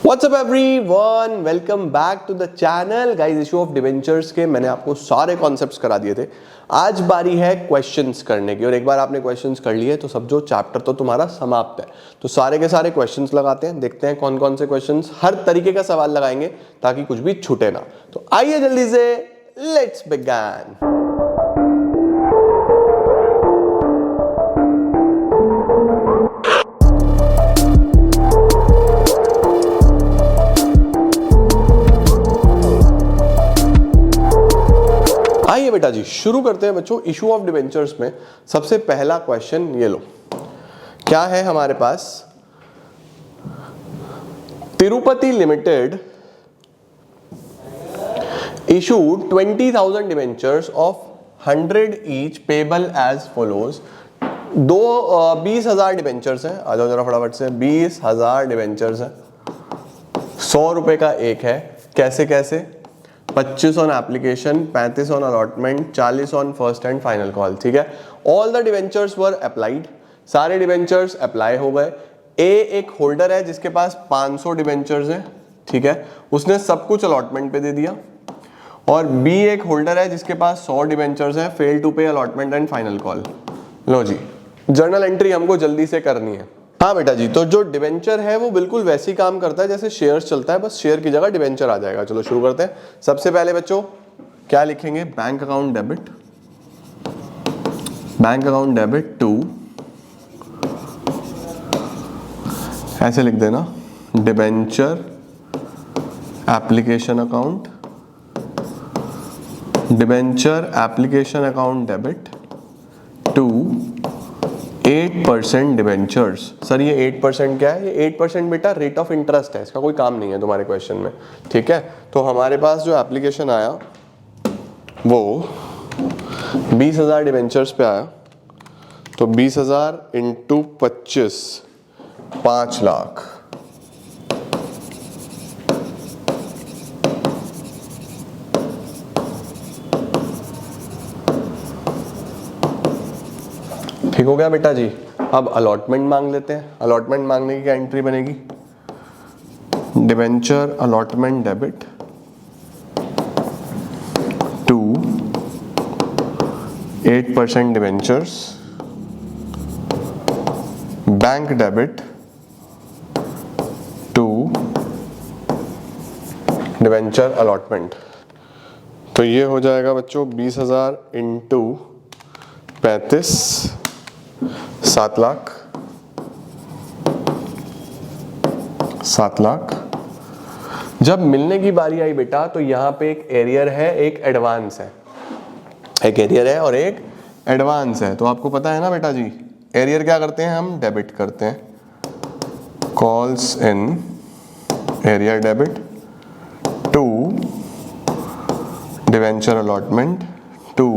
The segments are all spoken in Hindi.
WhatsApp everyone, welcome back to the channel. Guys, issue of debentures के मैंने आपको सारे कॉन्सेप्ट्स करा दिए थे। आज बारी है क्वेश्चंस करने की, और एक बार आपने क्वेश्चंस कर लिए तो समझो चैप्टर तो तुम्हारा समाप्त है। तो सारे के सारे क्वेश्चंस लगाते हैं, देखते हैं कौन कौन से क्वेश्चंस, हर तरीके का सवाल लगाएंगे ताकि कुछ भी छूटे ना। तो आइए जल्दी से, लेट्स बिगिन। आइए बेटा जी, शुरू करते हैं बच्चों। इशू ऑफ डिवेंचर्स में सबसे पहला क्वेश्चन ये लो, क्या है हमारे पास। Tirupati limited issued 20,000 debentures of 100 each payable as follows. 20,000 debentures हैं, आ जाओ जरा फटाफट से। 20,000 डिवेंचर्स हैं, 100 रुपए का एक है। कैसे कैसे? 25 on application, 35 on allotment, 40 on first and final call. ठीक है, all the debentures were applied. सारे डिवेंचर्स अप्लाई हो गए। ए एक होल्डर है जिसके पास 500 डिवेंचर्स हैं, ठीक है, उसने सब कुछ अलॉटमेंट पे दे दिया। और बी एक होल्डर है जिसके पास 100 डिवेंचर्स हैं, fail to pay allotment and final call. लो जी, जर्नल एंट्री हमको जल्दी से करनी है। हाँ बेटा जी, तो जो डिवेंचर है वो बिल्कुल वैसे ही काम करता है जैसे शेयर्स चलता है, बस शेयर की जगह डिवेंचर आ जाएगा। चलो शुरू करते हैं। सबसे पहले बच्चों क्या लिखेंगे? Bank account debit, bank account debit to, ऐसे लिख देना, debenture application account, debenture application account debit to 8% debentures. Sir ये 8% क्या है? ये 8% बेटा रेट ऑफ इंटरेस्ट है, इसका कोई काम नहीं है तुम्हारे क्वेश्चन में। ठीक है, तो हमारे पास जो एप्लीकेशन आया वो 20,000 डिवेंचर्स पे आया। तो 20,000 इंटू 25, 5 लाख। ठीक हो गया बेटा जी। अब अलॉटमेंट मांग लेते हैं। अलॉटमेंट मांगने की क्या एंट्री बनेगी? Debenture allotment debit to 8% debentures, bank debit to debenture allotment. तो ये हो जाएगा बच्चों 20,000 इंटू 35, 7 लाख। 7 लाख। जब मिलने की बारी आई बेटा तो यहां पे एक एरियर है, एक एडवांस है। एक एरियर है और एक एडवांस है। तो आपको पता है ना बेटा जी, एरियर क्या करते हैं हम? डेबिट करते हैं। Calls in arrear debit to debenture allotment to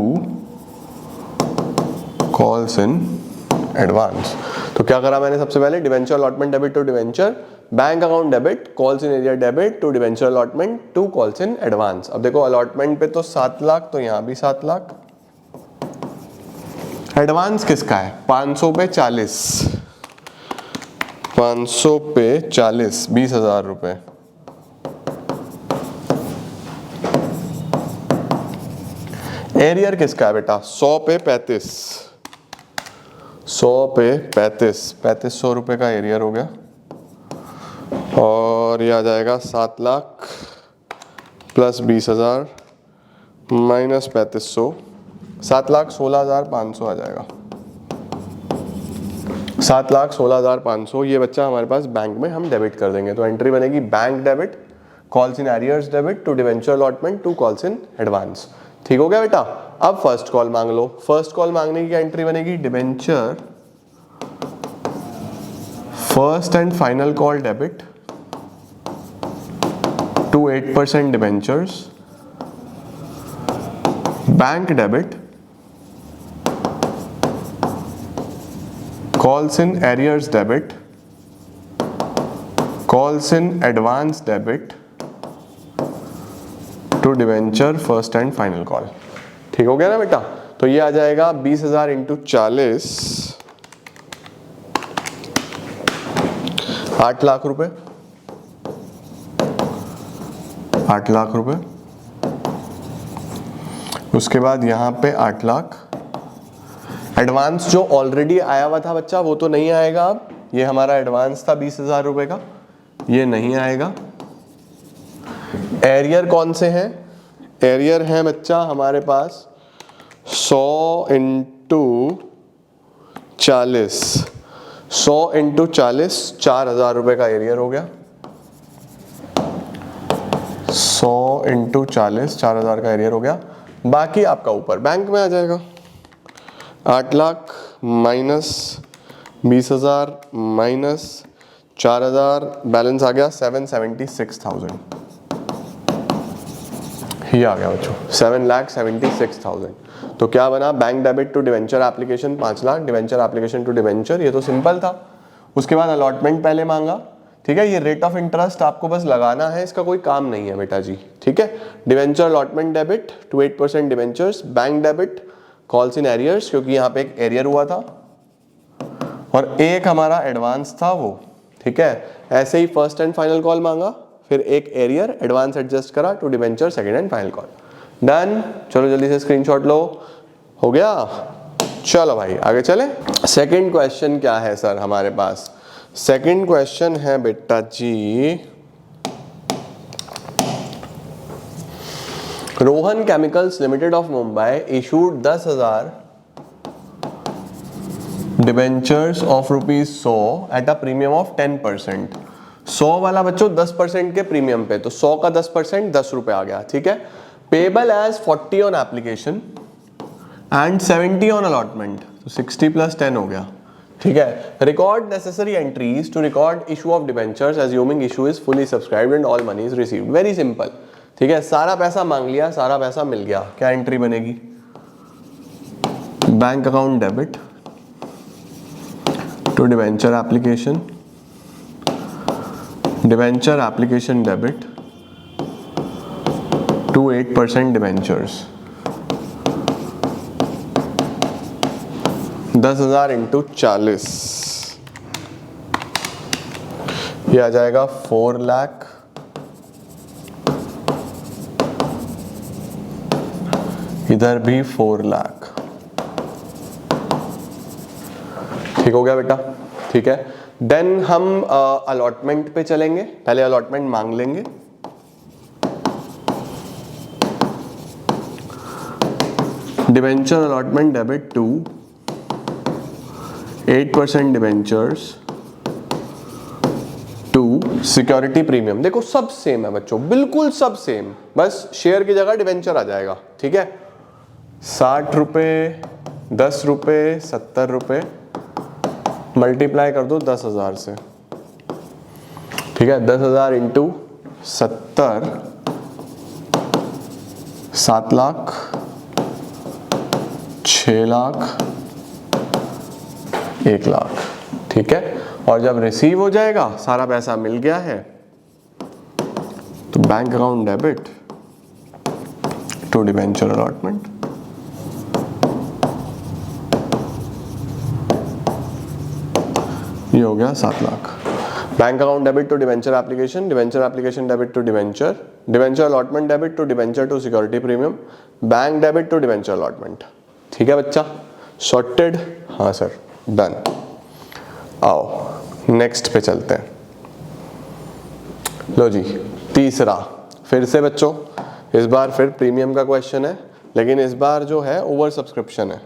calls in advance. तो क्या करा मैंने? सबसे पहले debenture allotment debit to debenture, bank account debit, calls in arrear debit to debenture allotment to calls in advance. अब देखो अलॉटमेंट पे तो 7 लाख, तो यहां भी 7 लाख। एडवांस किसका है? 500 पे 40, 500 पे 40, 20,000 रुपए। एरियर किसका है बेटा? 100 पे 35, 100 पे 35, 3500 रुपए का एरियर हो गया। और ये आ जाएगा 7 लाख प्लस 20,000 माइनस 3500, 7 लाख 16,500 आ जाएगा। 7 लाख 16,500 ये बच्चा हमारे पास बैंक में हम डेबिट कर देंगे। तो एंट्री बनेगी bank debit, calls in arrears debit to debenture allotment to calls in advance. ठीक हो गया बेटा। अब फर्स्ट कॉल मांग लो। फर्स्ट कॉल मांगने की एंट्री बनेगी debenture first and final call debit to 8% debentures, bank debit, calls in arrears debit, calls in advance debit to debenture first and final call. ठीक हो गया ना बेटा। तो ये आ जाएगा 20,000 इंटू 40, 8 लाख रुपए। 8 लाख रुपए। उसके बाद यहाँ पे 8 लाख। एडवांस जो ऑलरेडी आया हुआ था बच्चा वो तो नहीं आएगा अब, ये हमारा एडवांस था 20,000 रुपए का, ये नहीं आएगा। एरियर कौन से हैं? एरियर हैं बच्चा हमारे पास 100 इंटू 40, 100 इंटू 40 4,000 रुपए का एरियर हो गया। 100 इंटू 40 4,000 का एरियर हो गया। बाकी आपका ऊपर बैंक में आ जाएगा। 8 लाख माइनस 20,000 माइनस 4,000, बैलेंस आ गया 776,000। ये आ गया बच्चों 7,76,000। तो क्या बना? Bank debit to debenture application 5 lakh, debenture application to debenture, ये तो सिंपल था। उसके बाद अलॉटमेंट पहले मांगा, ठीक है। ये रेट ऑफ इंटरेस्ट आपको बस लगाना है, इसका कोई काम नहीं है बेटा जी, ठीक है। Debenture allotment debit to 8% debentures, bank debit calls in arrears, क्योंकि यहाँ पे एक एरियर हुआ था और एक हमारा एडवांस था वो, ठीक है। ऐसे ही फर्स्ट एंड फाइनल कॉल मांगा, फिर एक एरियर, एडवांस एडजस्ट करा to debenture, second and final call, done. चलो जल्दी से स्क्रीनशॉट लो, हो गया। चलो भाई आगे चले। सेकंड क्वेश्चन क्या है सर हमारे पास? सेकंड क्वेश्चन है बेटा जी, Rohan chemicals limited of Mumbai issued 10,000 debentures of ₹100 at a premium of 10%। 100 वाला बच्चों 10% के प्रीमियम पे, तो 100 का 10% 10 रुपए आ गया, ठीक है। Payable as 40 on application and 70 on allotment, तो 60 + 10 हो गया, ठीक है। Record necessary entries to record issue of debentures assuming issue is fully subscribed and all money is received. Very simple, ठीक है। सारा पैसा मांग लिया, सारा पैसा मिल गया, क्या एंट्री बनेगी? Bank account debit to debenture application, debenture application debit to 8% debentures, 10,000 into 40, ये आ जाएगा 4 लाख। इधर भी 4 लाख, ठीक हो गया बेटा, ठीक है। देन हम अलॉटमेंट पे चलेंगे, पहले अलॉटमेंट मांग लेंगे। Debenture allotment debit to 8% debentures to security premium. देखो सब सेम है बच्चों, बिल्कुल सब सेम, बस शेयर की जगह डिवेंचर आ जाएगा, ठीक है। 60 रुपये, 10 रुपये, 70 रुपये, मल्टीप्लाई कर दो 10,000 से, ठीक है। 10,000 इंटू 70, 7 लाख, 6 लाख, 1 लाख, ठीक है। और जब रिसीव हो जाएगा, सारा पैसा मिल गया है, तो bank account debit to debenture allotment, ये हो गया 7 lakh. Bank account debit to debenture application, debenture application debit to debenture, debenture allotment debit to debenture to security premium, bank debit to debenture allotment, ठीक है बच्चा, सॉर्टेड। हाँ सर, डन। आओ नेक्स्ट पे चलते हैं। लो जी, तीसरा, फिर से बच्चों इस बार फिर प्रीमियम का क्वेश्चन है, लेकिन इस बार जो है ओवर सब्सक्रिप्शन है,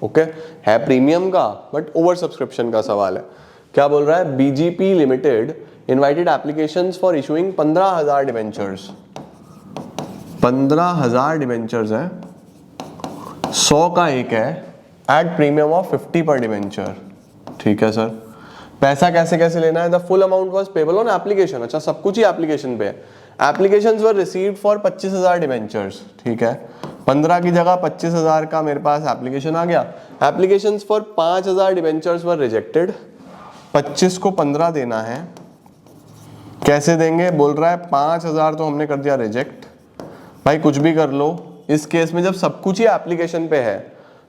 ओके। है प्रीमियम का बट ओवर सब्सक्रिप्शन का सवाल है। क्या बोल रहा है? BGP limited invited applications for issuing 15,000 debentures, 15,000 debentures है, 100 का एक है, एट प्रीमियम ऑफ 50 पर डिवेंचर, ठीक है सर। पैसा कैसे कैसे लेना है? The full amount was payable on application, अच्छा सब कुछ ही एप्लीकेशन पे है। Applications were received for 25,000 debentures, ठीक है। 15 की जगह 25,000 का मेरे पास एप्लीकेशन आ गया। Applications for 5,000 debentures were rejected, 25 को 15 देना है, कैसे देंगे? बोल रहा है 5,000 तो हमने कर दिया रिजेक्ट। भाई कुछ भी कर लो, इस केस में जब सब कुछ ही एप्लीकेशन पे है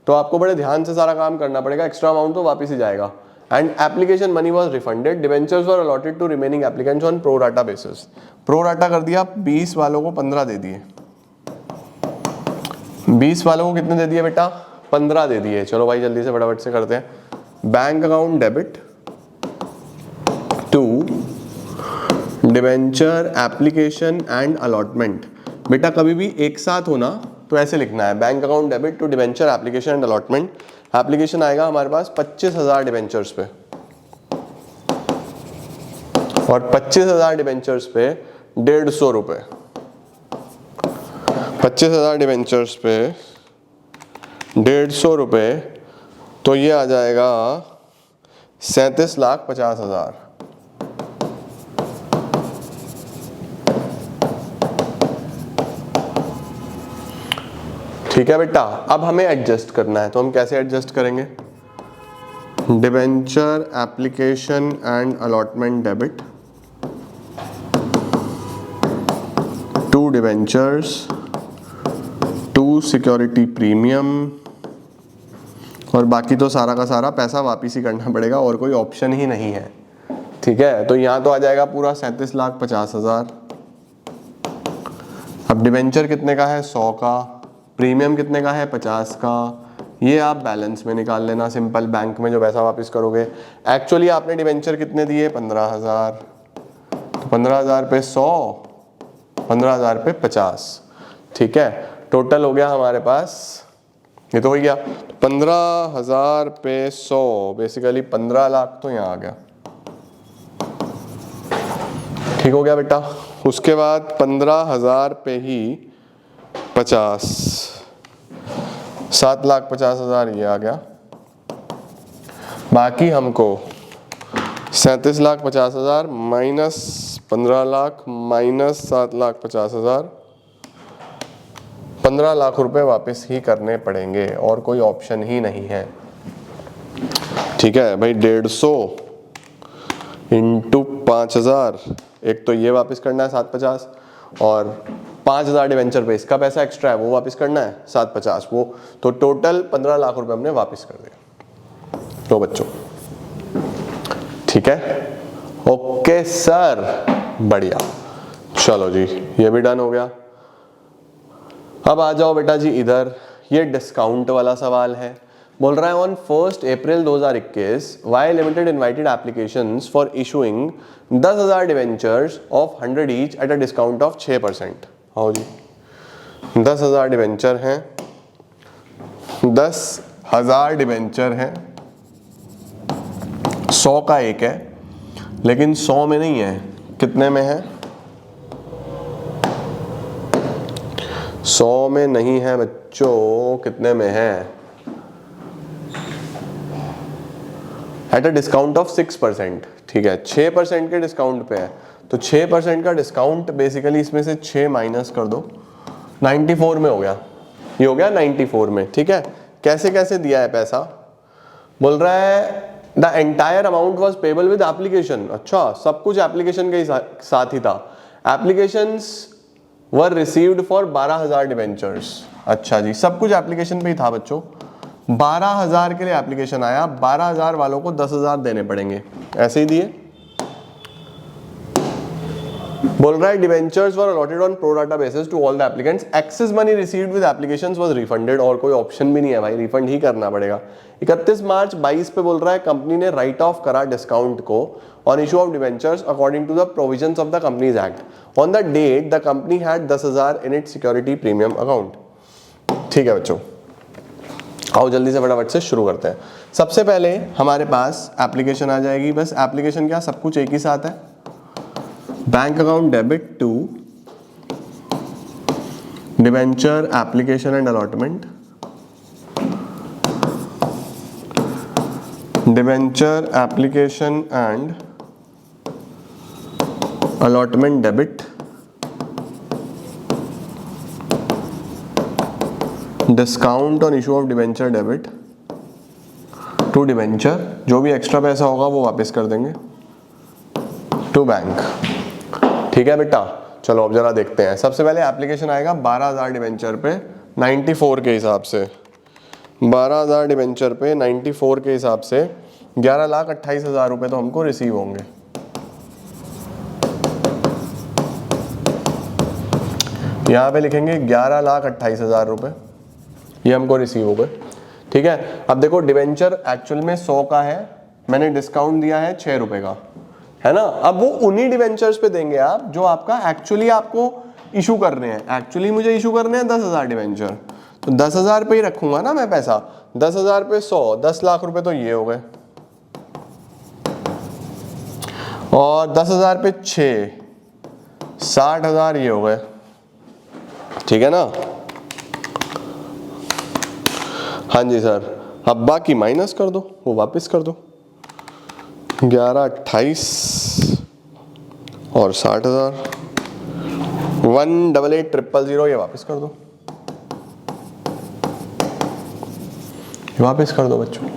तो आपको बड़े ध्यान से सारा काम करना पड़ेगा, एक्स्ट्रा अमाउंट तो वापस ही जाएगा। And application money was refunded, debentures were allotted to remaining applicants on pro rata basis. Pro rata कर दिया, 20 वालों को 15 दे दिए, 20 वालों को कितने दे दिए बेटा, 15 दे दिए। चलो भाई जल्दी से फटाफट से करते हैं। Bank account debit to debenture application and allotment. बेटा कभी भी एक साथ होना तो ऐसे लिखना है, bank account debit to debenture application and allotment. Application आएगा हमारे पास 25,000 डिबेंचर्स पे, और 25,000 डिबेंचर्स पे 150 रुपए, 25,000 डिबेंचर्स पे 150 रुपए, तो ये आ जाएगा 37,50,000। ठीक है बेटा, अब हमें एडजस्ट करना है, तो हम कैसे एडजस्ट करेंगे? Debenture application and allotment debit to debentures to security premium, और बाकी तो सारा का सारा पैसा वापिस ही करना पड़ेगा, और कोई ऑप्शन ही नहीं है। ठीक है, तो यहाँ तो आ जाएगा पूरा 37,50,000। अब डिबेंचर कितने का है? 100 का। प्रीमियम कितने का है? 50 का। ये आप बैलेंस में निकाल लेना सिंपल, बैंक में जो पैसा वापस करोगे। एक्चुअली आपने डिबेंचर कितने दिए? 15,000। तो 15,000 पे 100, 15,000 पे 50। ठीक है, टोटल हो गया हमारे पास, ये तो हो गया 15,000 पे 100, बेसिकली 15 लाख तो यहाँ आ गया। ठीक हो गया बेटा। उसके बाद 15,000 पे ही 50, 7,50,000 ये आ गया। बाकी हमको 37,50,000 माइनस 15 लाख माइनस 7,50,000, 15 लाख रुपए वापस ही करने पड़ेंगे, और कोई ऑप्शन ही नहीं है। ठीक है भाई, 150 इंटू 5,000, एक तो ये वापस करना है 750, और 5,000 डिवेंचर पे इसका पैसा एक्स्ट्रा है वो वापस करना है 750, वो तो टोटल 15 लाख रुपए हमने वापस कर दिया। तो बच्चों ठीक है, ओके सर, बढ़िया। चलो जी, ये भी डन हो गया। अब आ जाओ बेटा जी इधर, ये डिस्काउंट वाला सवाल है। बोल रहा है on 1 April 2021 Y limited invited applications for issuing 10,000 debentures of 100 each at a discount of 6%। हाँ जी, 10,000 डिवेंचर हैं, 10,000 डिवेंचर हैं, 100 का एक है, लेकिन 100 में नहीं है, कितने में है? 100 में नहीं है बच्चों, कितने में है? Eight a discount of 6%। ठीक है, 6% के डिस्काउंट पे है, तो 6% का डिस्काउंट बेसिकली इसमें से 6 माइनस कर दो, 94 में हो गया, ये हो गया 94 में। ठीक है, कैसे कैसे दिया है पैसा? बोल रहा है the entire amount was payable with application. अच्छा, सब कुछ एप्लीकेशन के साथ ही था। Applications were received for 12,000 debentures. अच्छा जी, सब कुछ एप्लीकेशन पे ही था बच्चों। 12,000 के लिए एप्लीकेशन आया, 12,000 वालों को 10,000 देने पड़ेंगे, ऐसे ही दिए। बोल रहा है debentures were allotted on pro rata basis to all the applicants, excess money received with applications was refunded, और कोई ऑप्शन भी नहीं है भाई, रिफंड ही करना पड़ेगा। 31 मार्च 22 पे बोल रहा है कंपनी ने राइट ऑफ करा डिस्काउंट को on issue of debentures according to the provisions of the companies act. On the date the company had 10,000 in its security premium account. ठीक है बच्चों, आओ जल्दी से फटाफट से शुरू करते हैं। सबसे पहले हमारे पास एप्लीकेशन आ जाएगी, बस एप्लीकेशन क्या, सब कुछ एक ही साथ है। Bank account debit to debenture application and allotment, debenture application and allotment debit discount on issue of debenture debit to debenture, जो भी एक्स्ट्रा पैसा होगा वो वापस कर देंगे टू बैंक। ठीक है बेटा, चलो अब जरा देखते हैं। सबसे पहले एप्लीकेशन आएगा 12,000 डिवेंचर पे 94 के हिसाब से, 12,000 डिवेंचर पे 94 के हिसाब से 11,28,000 रुपये तो हमको रिसीव होंगे। यहाँ पे लिखेंगे 11,28,000 रुपये, ये हमको रिसीव हो गए। ठीक है, अब देखो डिवेंचर एक्चुअल में 100 का है, मैंने डिस्काउंट दिया है 6 रुपये का, है ना। अब वो उन्हीं डिवेंचर्स पे देंगे आप जो आपका एक्चुअली आपको इशू करने हैं। एक्चुअली मुझे इशू करने हैं 10,000 डिवेंचर, तो 10,000 पे ही रखूंगा ना मैं पैसा। 10,000 पे 100, 10 लाख रुपए तो ये हो गए, और 10,000 पे 6, 60,000 ये हो गए। ठीक है ना। हाँ जी सर, अब बाकी माइनस कर दो, वो वापस कर दो। 11,28 और 60,000, 188,000 ये वापस कर दो, वापस कर दो बच्चों।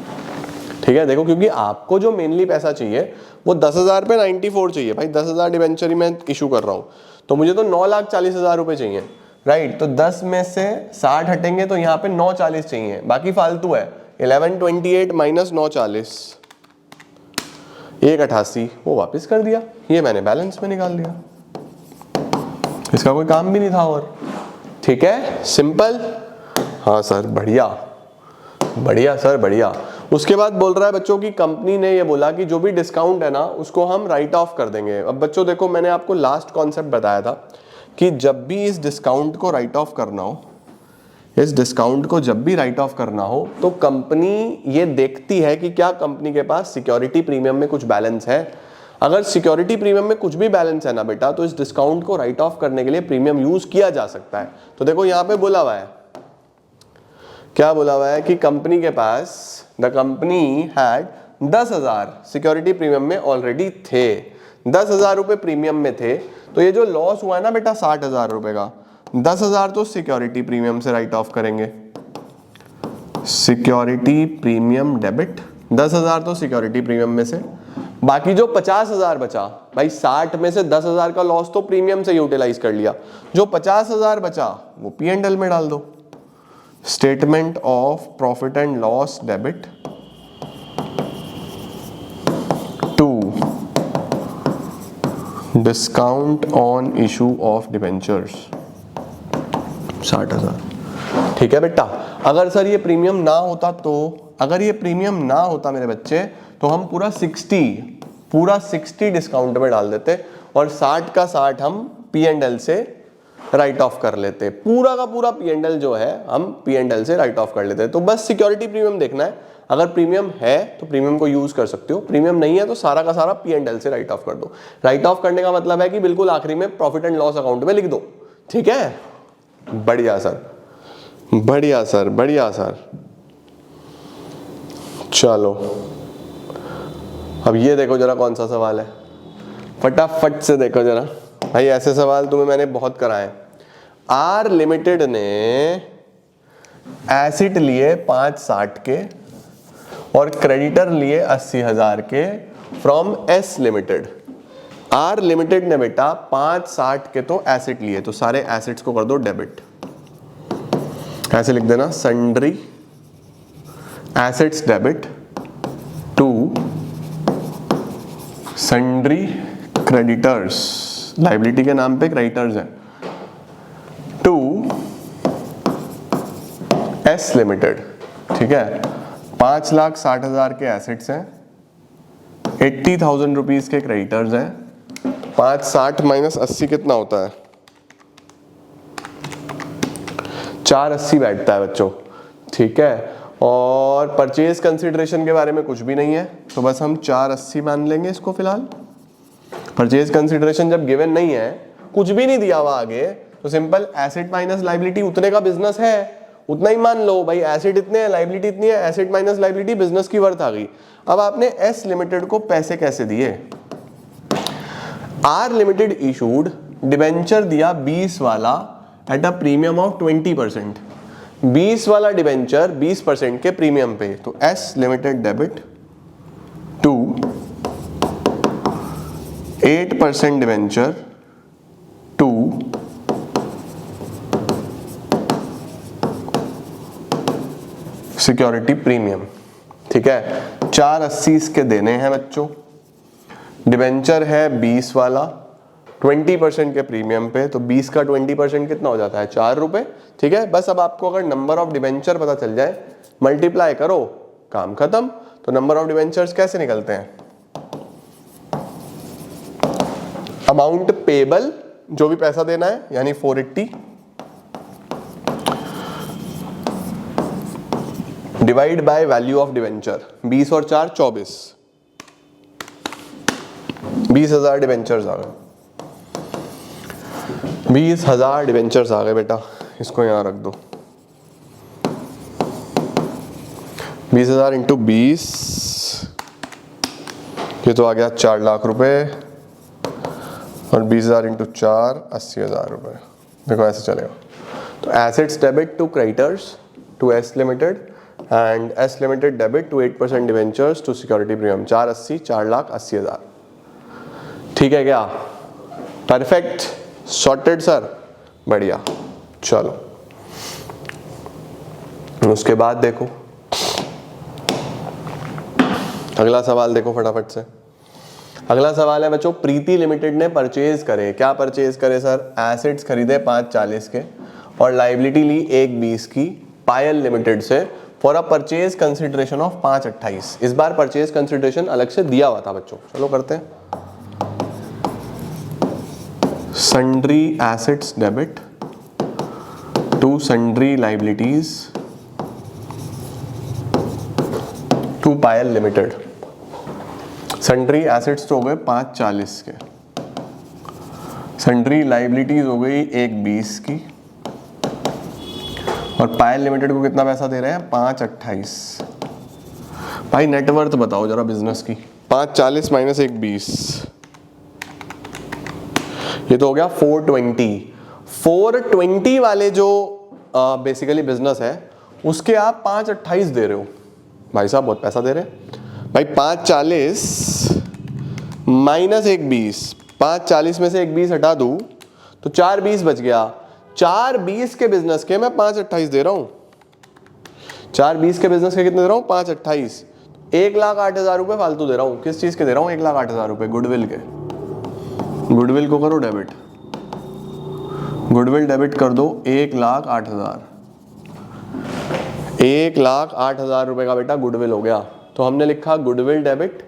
ठीक है, देखो क्योंकि आपको जो मेनली पैसा चाहिए वो 10,000 पे 94 चाहिए भाई। 10,000 डिवेंचर ही मैं इशू कर रहा हूँ, तो मुझे तो 9,40,000 रुपये चाहिए, राइट। तो 10 में से 60 हटेंगे तो यहाँ पे 9,40 चाहिए, बाकी फालतू है। 1128 माइनस 9,40, 188, वो वापस कर दिया, ये मैंने बैलेंस में निकाल दिया, इसका कोई काम भी नहीं था और। ठीक है, सिंपल। हाँ सर, बढ़िया बढ़िया सर, बढ़िया। उसके बाद बोल रहा है बच्चों की कंपनी ने ये बोला कि जो भी डिस्काउंट है ना उसको हम राइट ऑफ कर देंगे। अब बच्चों देखो, मैंने आपको लास्ट कॉन्सेप्ट बताया था कि जब भी इस डिस्काउंट को राइट ऑफ करना हो, इस डिस्काउंट को जब भी राइट ऑफ करना हो तो कंपनी ये देखती है कि क्या कंपनी के पास सिक्योरिटी प्रीमियम में कुछ बैलेंस है। अगर सिक्योरिटी प्रीमियम में कुछ भी बैलेंस है ना बेटा, तो इस डिस्काउंट को राइट ऑफ करने के लिए प्रीमियम यूज किया जा सकता है। तो देखो यहाँ पे बोला हुआ है, क्या बोला हुआ है कि कंपनी के पास, the company had 10,000 security premium में ऑलरेडी थे, 10,000 रुपए प्रीमियम में थे। तो ये जो लॉस हुआ है ना बेटा 60,000 रुपए का, 10,000 तो सिक्योरिटी प्रीमियम से राइट ऑफ करेंगे, सिक्योरिटी प्रीमियम डेबिट, 10,000 तो सिक्योरिटी प्रीमियम में से। बाकी जो 50,000 बचा भाई, 60 में से 10,000 का लॉस तो प्रीमियम से यूटिलाइज कर लिया, जो 50,000 बचा वो P&L में डाल दो, statement of profit and loss debit to discount on issue of debentures 60,000। ठीक है बेटा, अगर सर ये प्रीमियम ना होता तो, अगर ये प्रीमियम ना होता मेरे बच्चे, तो हम पूरा 60 डिस्काउंट में डाल देते और 60 का 60 हम P&L से राइट ऑफ कर लेते। पूरा का पूरा P&L जो है हम P&L से राइट ऑफ कर लेते। तो बस सिक्योरिटी प्रीमियम देखना है, अगर प्रीमियम है तो प्रीमियम को यूज कर सकते हो, प्रीमियम नहीं है तो सारा का सारा P&L से राइट ऑफ कर दो। राइट ऑफ करने का मतलब है कि बिल्कुल आखिरी में प्रॉफिट एंड लॉस अकाउंट में लिख दो। ठीक है, बढ़िया सर, बढ़िया सर, बढ़िया सर। चलो अब ये देखो जरा कौन सा सवाल है, फटाफट से देखो जरा भाई। ऐसे सवाल तुम्हें मैंने बहुत कराए। आर लिमिटेड ने एसिड लिए 560 के और क्रेडिटर लिए 80,000 के from S limited. R limited ने बेटा 560 के तो एसिड लिए, तो सारे एसिड्स को कर दो डेबिट। ऐसे लिख देना, sundry assets debit to sundry creditors, liability के नाम पे क्रेडिटर्स है, टू एस लिमिटेड। ठीक है, 5,60,000 के एसेट्स हैं, 80,000 रुपीज के क्रेडिटर्स हैं। 560 माइनस 80 कितना होता है? 480 बैठता है बच्चों। ठीक है, और परचेज कंसिडरेशन के बारे में कुछ भी नहीं है, तो बस हम 480 मान लेंगे इसको फिलहाल। परचेज कंसिडरेशन जब गिवन नहीं है, कुछ भी नहीं दिया हुआ आगे, तो सिंपल एसेट माइनस लाइबिलिटी, उतने का बिजनेस है उतना ही मान लो भाई। एसेट इतने हैं, लाइबिलिटी इतनी है, एसेट माइनस लाइबिलिटी, बिजनेस की वर्थ आ गई। अब आपने एस लिमिटेड को पैसे कैसे दिए? आर लिमिटेड इशूड डिबेंचर दिया 20 वाला एट अ प्रीमियम ऑफ 20%। 20 वाला डिबेंचर 20% के प्रीमियम पे, तो S limited debit to 8% debenture to security premium. ठीक है, 480 इसके देने हैं बच्चों। डिबेंचर है 20 वाला 20% के प्रीमियम पे, तो 20 का 20% कितना हो जाता है 4 रुपए। ठीक है, बस अब आपको अगर नंबर ऑफ डिबेंचर पता चल जाए, मल्टीप्लाई करो, काम खत्म। तो नंबर ऑफ डिबेंचर्स कैसे निकलते हैं? अमाउंट पेबल, जो भी पैसा देना है, यानी 480 divide by value of debenture. 20 और 4 24, 20,000 डिबेंचर्स आ गए। 20,000 डिबेंचर्स आ गए बेटा, इसको यहां रख दो। 20,000 इंटू 20, ये तो आ गया 4 लाख रुपए, और 20,000 इंटू 4 80,000 रुपए। देखो ऐसे चलेगा। तो assets debit to creditors to S limited and S limited debit to 8% debentures to security premium. 480, 4,80,000। ठीक है क्या? परफेक्ट, सॉर्टेड सर, बढ़िया। चलो उसके बाद देखो अगला सवाल, देखो फटाफट से। अगला सवाल है बच्चों, प्रीति लिमिटेड ने परचेज करे, क्या परचेज करे सर? एसेट्स खरीदे 540 के और लाइबिलिटी ली 120 की पायल लिमिटेड से for a purchase consideration of 528। इस बार परचेज कंसिडरेशन अलग से दिया हुआ था बच्चों। चलो करते हैं। Sundry assets debit to sundry liabilities to Payal limited. Sundry assets तो हो गए 540 के, सन्ड्री लाइबिलिटीज हो गई 120 की, और पायल लिमिटेड को कितना पैसा दे रहे हैं? 528। भाई नेटवर्थ बताओ जरा बिजनेस की। 540 माइनस 120, ये तो हो गया 420। 420 वाले जो बेसिकली बिजनेस है उसके आप 528 दे रहे हो। भाई साहब बहुत पैसा दे रहे हैं। भाई 540 माइनस 120, 540 में से 120 हटा दूं तो 420 बच गया। 420 के बिजनेस के मैं 528 दे रहा हूं। 420 के बिजनेस के कितने दे रहा हूं? 528। 1,08,000 रुपए फालतू दे रहा हूं। किस चीज के दे रहा हूं? 1,08,000 रुपए गुडविल के। गुडविल को करो डेबिट, गुडविल डेबिट कर दो 1,08,000। 1,08,000 रुपए का बेटा गुडविल हो गया। तो हमने लिखा goodwill debit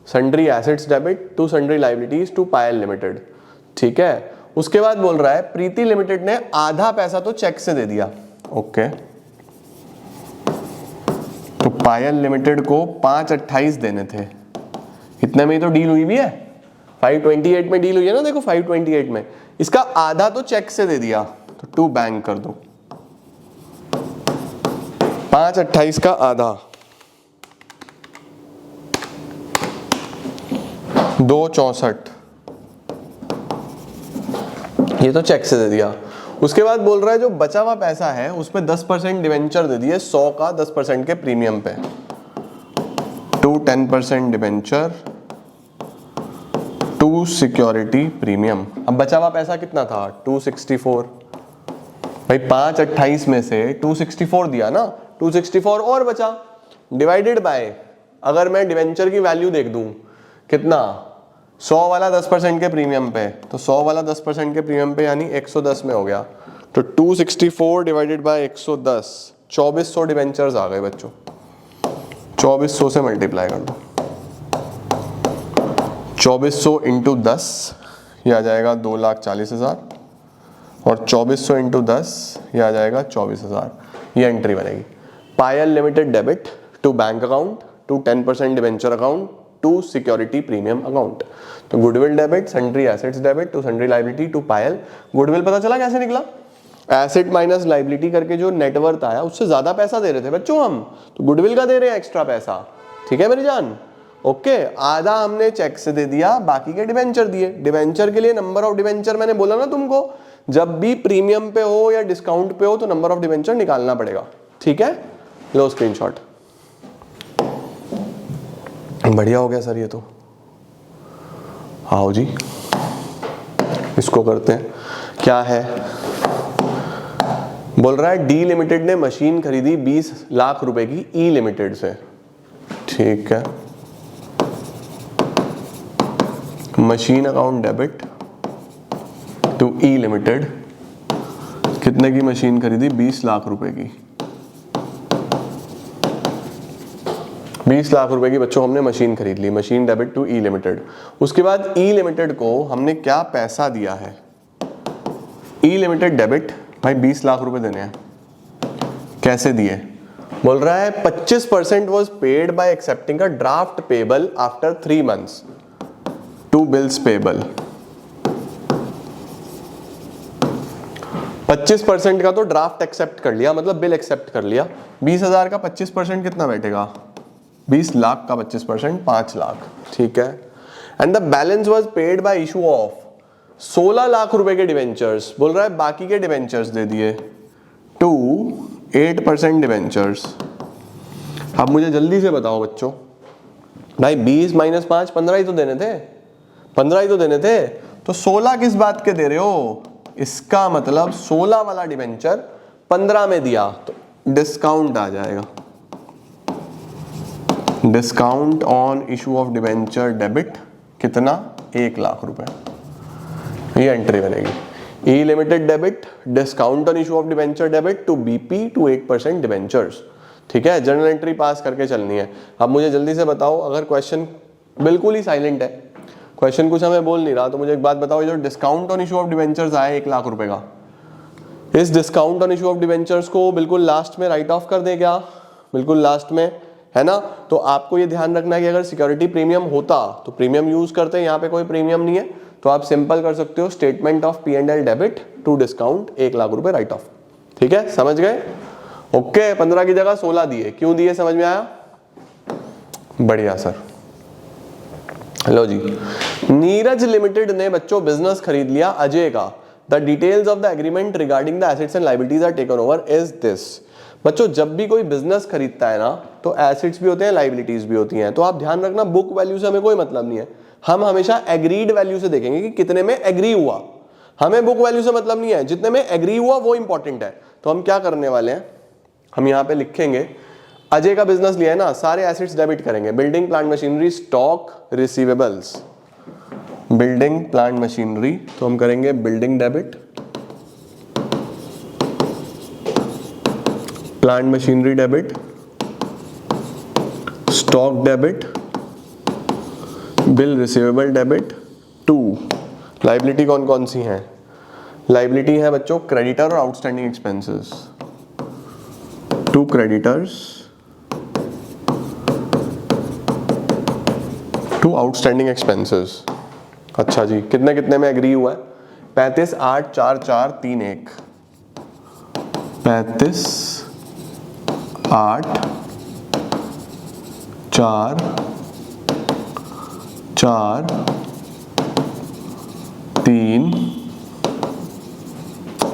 sundry assets debit to sundry liabilities to Payal limited. ठीक है, उसके बाद बोल रहा है प्रीति लिमिटेड ने आधा पैसा तो चेक से दे दिया। ओके, तो पायल लिमिटेड को 528 देने थे। इतने में ही तो डील हुई भी है, 528 में डील हुई है ना। देखो 528 में इसका आधा तो चेक से दे दिया, तो टू बैंक कर दो। 528 का आधा 264, ये तो चेक से दे दिया। उसके बाद बोल रहा है जो बचा हुआ पैसा है उसमें 10% डिवेंचर दे दिए, 100 का 10% के प्रीमियम पे, to 10% debenture to security premium. अब बचा हुआ पैसा कितना था? 264। भाई 528 में से 264 दिया ना, 264 और बचा, डिवाइडेड बाय, अगर मैं डिवेंचर की वैल्यू देख दूं कितना, 100 वाला 10% के प्रीमियम पे, तो 100 वाला 10% के प्रीमियम पे यानी 110 में हो गया। तो 264 डिवाइडेड बाय 110, 2400 डिवेंचर्स आ गए बच्चों। 2400 से मल्टीप्लाई कर दो, 2400 इंटू 10 ये आ जाएगा 2,40,000, और 2400 इंटू 10 ये आ जाएगा 24,000। ये एंट्री बनेगी। Payal limited debit to bank account to 10% debenture account to security premium account. तो goodwill debit sundry assets debit to sundry liability to Payal. Goodwill पता चला कैसे निकला? एसेट माइनस लाइबिलिटी करके जो नेटवर्थ आया उससे ज्यादा पैसा दे रहे थे बच्चों हम, तो गुडविल का दे रहे हैं एक्स्ट्रा पैसा। ठीक है मेरी जान? ओके, आधा हमने चेक से दे दिया, बाकी के डिवेंचर दिए। डिवेंचर के लिए नंबर ऑफ डिवेंचर मैंने बोला ना तुमको, जब भी प्रीमियम पे हो या डिस्काउंट पे हो तो नंबर ऑफ डिवेंचर निकालना पड़ेगा। ठीक है, लो स्क्रीनशॉट। बढ़िया हो गया सर ये तो। आओ जी इसको करते हैं। क्या है? बोल रहा है डी लिमिटेड ने मशीन खरीदी 20 लाख रुपए की ई लिमिटेड से। ठीक है। Machine account debit to E limited, कितने की मशीन खरीदी? 20 लाख रुपए की। 20 लाख रुपए की बच्चों हमने मशीन खरीद ली, machine debit to E limited. उसके बाद ई लिमिटेड को हमने क्या पैसा दिया है? ई लिमिटेड डेबिट, भाई 20 लाख रुपए देने हैं, कैसे दिए? बोल रहा है 25% was paid by accepting a draft payable after 3 months to bills payable. 25% का तो ड्राफ्ट एक्सेप्ट कर लिया, मतलब बिल एक्सेप्ट कर लिया। 20,000 का 25% कितना बैठेगा? 20 लाख का 25% 5 लाख, ठीक है। And the balance was paid by issue of 16 lakh रुपए के डिवेंचर्स। बोल रहा है बाकी के डिवेंचर्स दे दिए टू 8% डिवेंचर्स। अब मुझे जल्दी से बताओ बच्चों, भाई 20 - 5 15 ही तो देने थे, 15 ही तो देने थे, तो 16 किस बात के दे रहे हो? इसका मतलब 16 वाला डिवेंचर 15 में दिया तो डिस्काउंट आ जाएगा। Discount on issue of debenture debit कितना? 1 लाख रुपए, ये एंट्री बनेगी। E limited debit, discount on issue of debenture debit to BP to 8% debentures, ठीक है। जर्नल एंट्री पास करके चलनी है। अब मुझे जल्दी से बताओ, अगर क्वेश्चन बिल्कुल ही साइलेंट है, क्वेश्चन कुछ हमें बोल नहीं रहा, तो मुझे एक बात बताओ, ये जो discount on issue of debentures आया 1 लाख रुपए का, इस discount on issue of debentures को बिल्कुल लास्ट में राइट ऑफ कर दे क्या? बिल्कुल लास्ट में, है ना। तो आपको ये ध्यान रखना है कि अगर सिक्योरिटी प्रीमियम होता तो प्रीमियम यूज करते हैं, यहाँ पे कोई प्रीमियम नहीं है, तो आप सिंपल कर सकते हो statement of P&L debit to discount 1 lakh रुपए राइट ऑफ, ठीक है, समझ गए? ओके, 15 की जगह 16 दिए, क्यों दिए समझ में आया? बढ़िया सर। लो जी, नीरज लिमिटेड ने बच्चों बिजनेस खरीद लिया अजय का। The details of the agreement regarding the assets and liabilities are taken over is this. बच्चों जब भी कोई बिजनेस खरीदता है ना, तो एसेट्स भी होते हैं, लायबिलिटीज भी होती हैं। तो आप ध्यान रखना, बुक वैल्यू से हमें कोई मतलब नहीं है, हम हमेशा एग्रीड वैल्यू से देखेंगे कि कितने में एग्री हुआ। हमें बुक वैल्यू से मतलब नहीं है, जितने में एग्री हुआ वो इंपॉर्टेंट है। तो हम क्या करने वाले हैं, हम यहाँ पे लिखेंगे अजय का बिजनेस लिया है ना, सारे एसेट्स डेबिट करेंगे, building plant machinery stock receivables, building plant machinery, तो हम करेंगे building debit, plant machinery debit, stock debit, bill receivable debit to liability कौन कौन सी हैं? लाइबिलिटी है बच्चों क्रेडिटर और outstanding expenses, to creditors to outstanding expenses. अच्छा जी, कितने कितने में एग्री हुआ है? 35, 8, 4, 4, 3, 1, 35, 8, 4, 4, 3,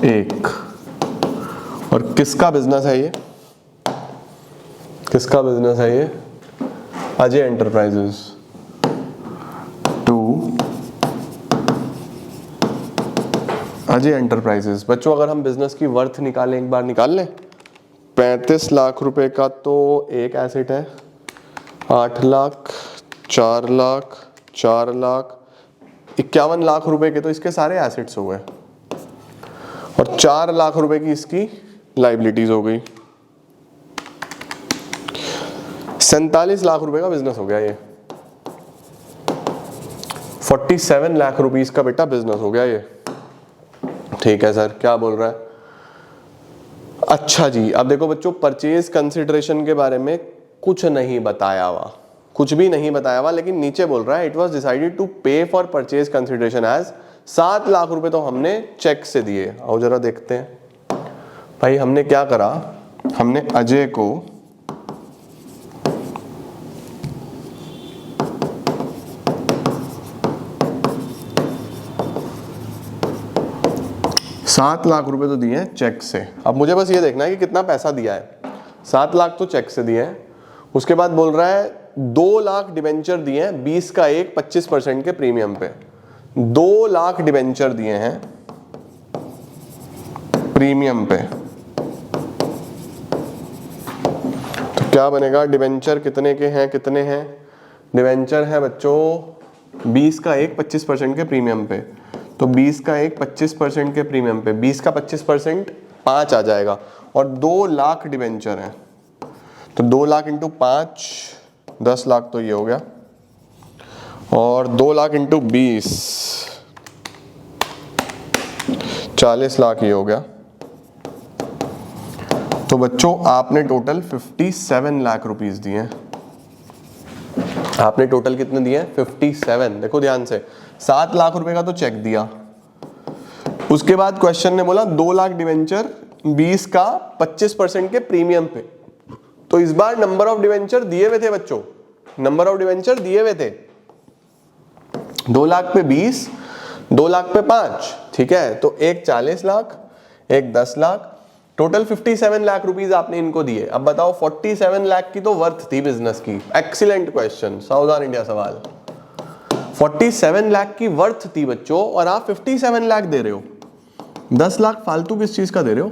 1। और किसका बिजनेस है ये? किसका बिजनेस है ये? Ajay enterprises to Ajay enterprises. बच्चों अगर हम बिजनेस की वर्थ निकालें, एक बार निकाल लें। 35 लाख रुपए का तो एक एसेट है, 8 लाख, 4 लाख, 4 लाख, 51 लाख रुपए के तो इसके सारे एसेट्स हो गए, और 4 लाख रुपए की इसकी लाइबिलिटीज हो गई। 47 लाख रुपए का बिजनेस हो गया ये। 47 लाख रुपीस का बेटा बिजनेस हो गया ये। ठीक है सर, क्या बोल रहा है? अच्छा जी, अब देखो बच्चों, परचेज कंसिडरेशन के बारे में कुछ नहीं बताया हुआ, कुछ भी नहीं बताया हुआ, लेकिन नीचे बोल रहा है it was decided to pay for purchase consideration as 7 lakh रुपए तो हमने चेक से दिए। आओ जरा देखते हैं भाई, हमने क्या करा, हमने अजय को 7 लाख रुपए तो दिए हैं चेक से। अब मुझे बस ये देखना है कि कितना पैसा दिया है। 7 लाख तो चेक से दिए हैं, उसके बाद बोल रहा है 2 लाख डिवेंचर दिए हैं, 20 का एक 25% के प्रीमियम पे। 2 लाख डिवेंचर दिए हैं प्रीमियम पे, तो क्या बनेगा, डिवेंचर कितने के हैं, कितने हैं, डिवेंचर है बच्चों 20 का एक 25% के प्रीमियम पे, तो 20 का एक 25% के प्रीमियम पे 20 का 25% 5 आ जाएगा, और 2 लाख डिवेंचर हैं, तो 2 लाख इंटू 5 10 लाख तो ये हो गया, और 2 लाख इंटू 20 40 लाख ये हो गया। तो बच्चों आपने टोटल 57 लाख रुपीस दिए हैं। आपने टोटल कितने दिए हैं, 57। देखो ध्यान से, 7 लाख रुपए का तो चेक दिया, उसके बाद क्वेश्चन ने बोला 2 लाख डिवेंचर 20 का 25% के प्रीमियम पे, तो इस बार नंबर ऑफ डिवेंचर दिए हुए थे बच्चों, नंबर ऑफ डिवेंचर दिए हुए थे 2 लाख पे 20, 2 लाख पे 5, ठीक है, तो एक 40 लाख, एक 10 लाख, टोटल 57 लाख रुपीस आपने इनको दिए। अब बताओ 47 लाख की तो वर्थ थी बिजनेस की। एक्सीलेंट क्वेश्चन, साउदर्न इंडिया सवाल। 47 लाख की वर्थ थी बच्चों, और आप 57 लाख दे रहे हो। 10 लाख फालतू किस चीज का दे रहे हो?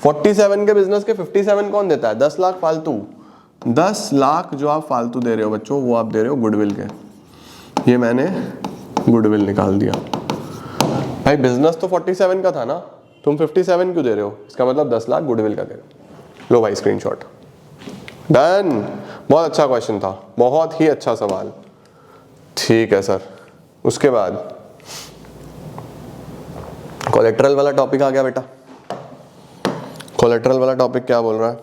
47 के बिजनेस के 57 कौन देता है? 10 लाख फालतू। 10 लाख जो आप फालतू दे रहे हो बच्चों, वो आप दे रहे हो गुडविल के। ये मैंने गुडविल निकाल दिया। भाई बिजनेस तो 47 का था ना, तुम 57 क्यों दे रहे हो? इसका मतलब 10 लाख गुडविल का दे रहे हो। लो भाई स्क्रीनशॉट, डन। बहुत अच्छा क्वेश्चन था, बहुत ही अच्छा सवाल। ठीक है सर। उसके बाद कोलेट्रल वाला टॉपिक आ गया बेटा। कोलेट्रल वाला टॉपिक क्या बोल रहा है?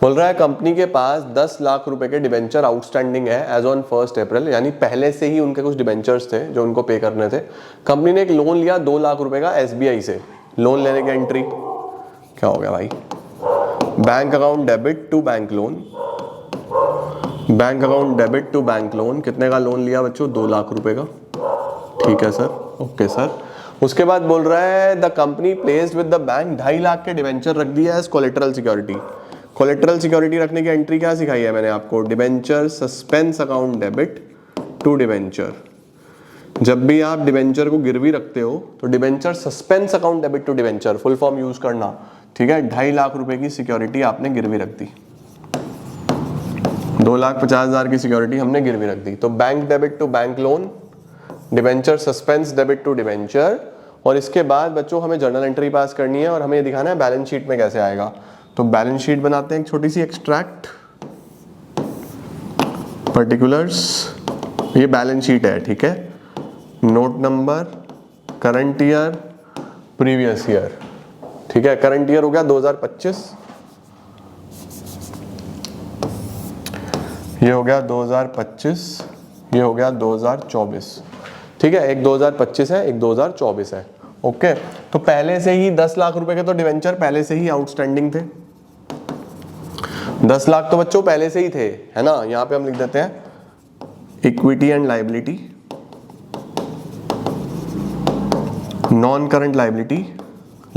बोल रहा है कंपनी के पास 10 लाख रुपए के डिबेंचर आउटस्टैंडिंग है एज ऑन 1 अप्रैल, यानी पहले से ही उनके कुछ डिबेंचर्स थे जो उनको पे करने थे। कंपनी ने एक लोन लिया 2 लाख रुपए का एसबीआई से। लोन लेने की एंट्री क्या हो गया भाई? Bank account debit to bank loan, bank account debit to bank loan. कितने का लोन लिया बच्चों? 2 लाख रुपए का। ठीक है सर, ओके सर। उसके बाद बोल रहा है the company placed with the bank 2.5 lakh के डिबेंचर रख दिया as collateral security. Collateral security रखने की एंट्री क्या सिखाई है मैंने आपको? Debenture suspense account debit to debenture. जब भी आप डिबेंचर को गिरवी रखते हो तो debenture suspense account debit to debenture full form use करना। ठीक है, 2.5 लाख रुपए की सिक्योरिटी आपने गिरवी रख दी, 2,50,000 की सिक्योरिटी हमने गिरवी रख दी। तो bank debit to bank loan, debenture suspense debit to debenture, और इसके बाद बच्चों हमें जर्नल एंट्री पास करनी है और हमें ये दिखाना है बैलेंस शीट में कैसे आएगा। तो बैलेंस शीट बनाते हैं, एक छोटी सी एक्सट्रैक्ट पर्टिकुलर्स। ये बैलेंस शीट है, ठीक है। Note number, current year, previous year. ठीक है, करंट ईयर हो गया 2025, ये हो गया 2025, ये हो गया 2024। ठीक है, एक 2025 है, एक 2024 है। ओके, तो पहले से ही 10 लाख रुपए के तो डिवेंचर पहले से ही आउटस्टैंडिंग थे। 10 लाख तो बच्चों पहले से ही थे, है ना। यहां पे हम लिख देते हैं equity and liability, non current liability,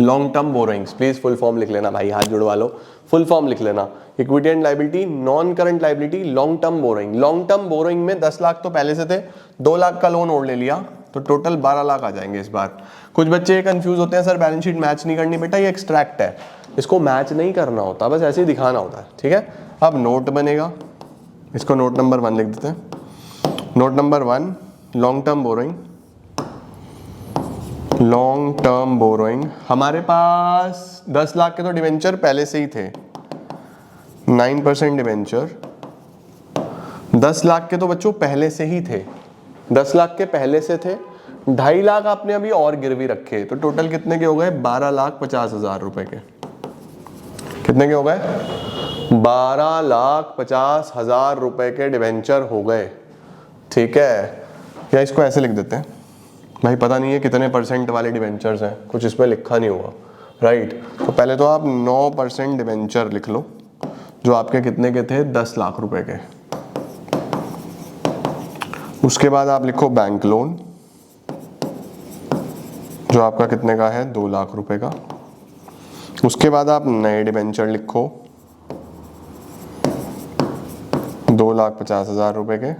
long term borrowings. Please full form लिख लेना भाई, हाथ जुड़वा लो, फुल फॉर्म लिख लेना। Equity and liability, non current liability, long term borrowing. Long term borrowing में 10 लाख तो पहले से थे, 2 लाख का लोन और ले लिया, तो टोटल 12 लाख आ जाएंगे इस बार। कुछ बच्चे कंफ्यूज होते हैं, सर बैलेंस शीट मैच नहीं करनी। बेटा ये एक्सट्रैक्ट है, इसको मैच नहीं करना होता, बस ऐसे ही दिखाना होता है। ठीक है, अब नोट बनेगा, इसको नोट नंबर 1 लिख देते हैं। Note number 1, long term borrowing. Long term borrowing, हमारे पास 10 लाख के तो डिवेंचर पहले से ही थे, 9% डिवेंचर। 10 लाख के तो बच्चों पहले से ही थे, 10 लाख के पहले से थे। 2.5 लाख आपने अभी और गिरवी रखे, तो टोटल कितने के हो गए? 12,50,000 रुपए के। कितने के हो गए? 12,50,000 रुपए के डिवेंचर हो गए। ठीक है, या इसको ऐसे लिख देते हैं भाई, पता नहीं है कितने परसेंट वाले डिवेंचर्स हैं, कुछ इसमें लिखा नहीं हुआ, राइट। तो पहले तो आप 9% डिवेंचर लिख लो, जो आपके कितने के थे? 10 लाख रुपए के। उसके बाद आप लिखो बैंक लोन, जो आपका कितने का है? 2 लाख रुपए का। उसके बाद आप नए डिवेंचर लिखो 2,50,000 रुपए के,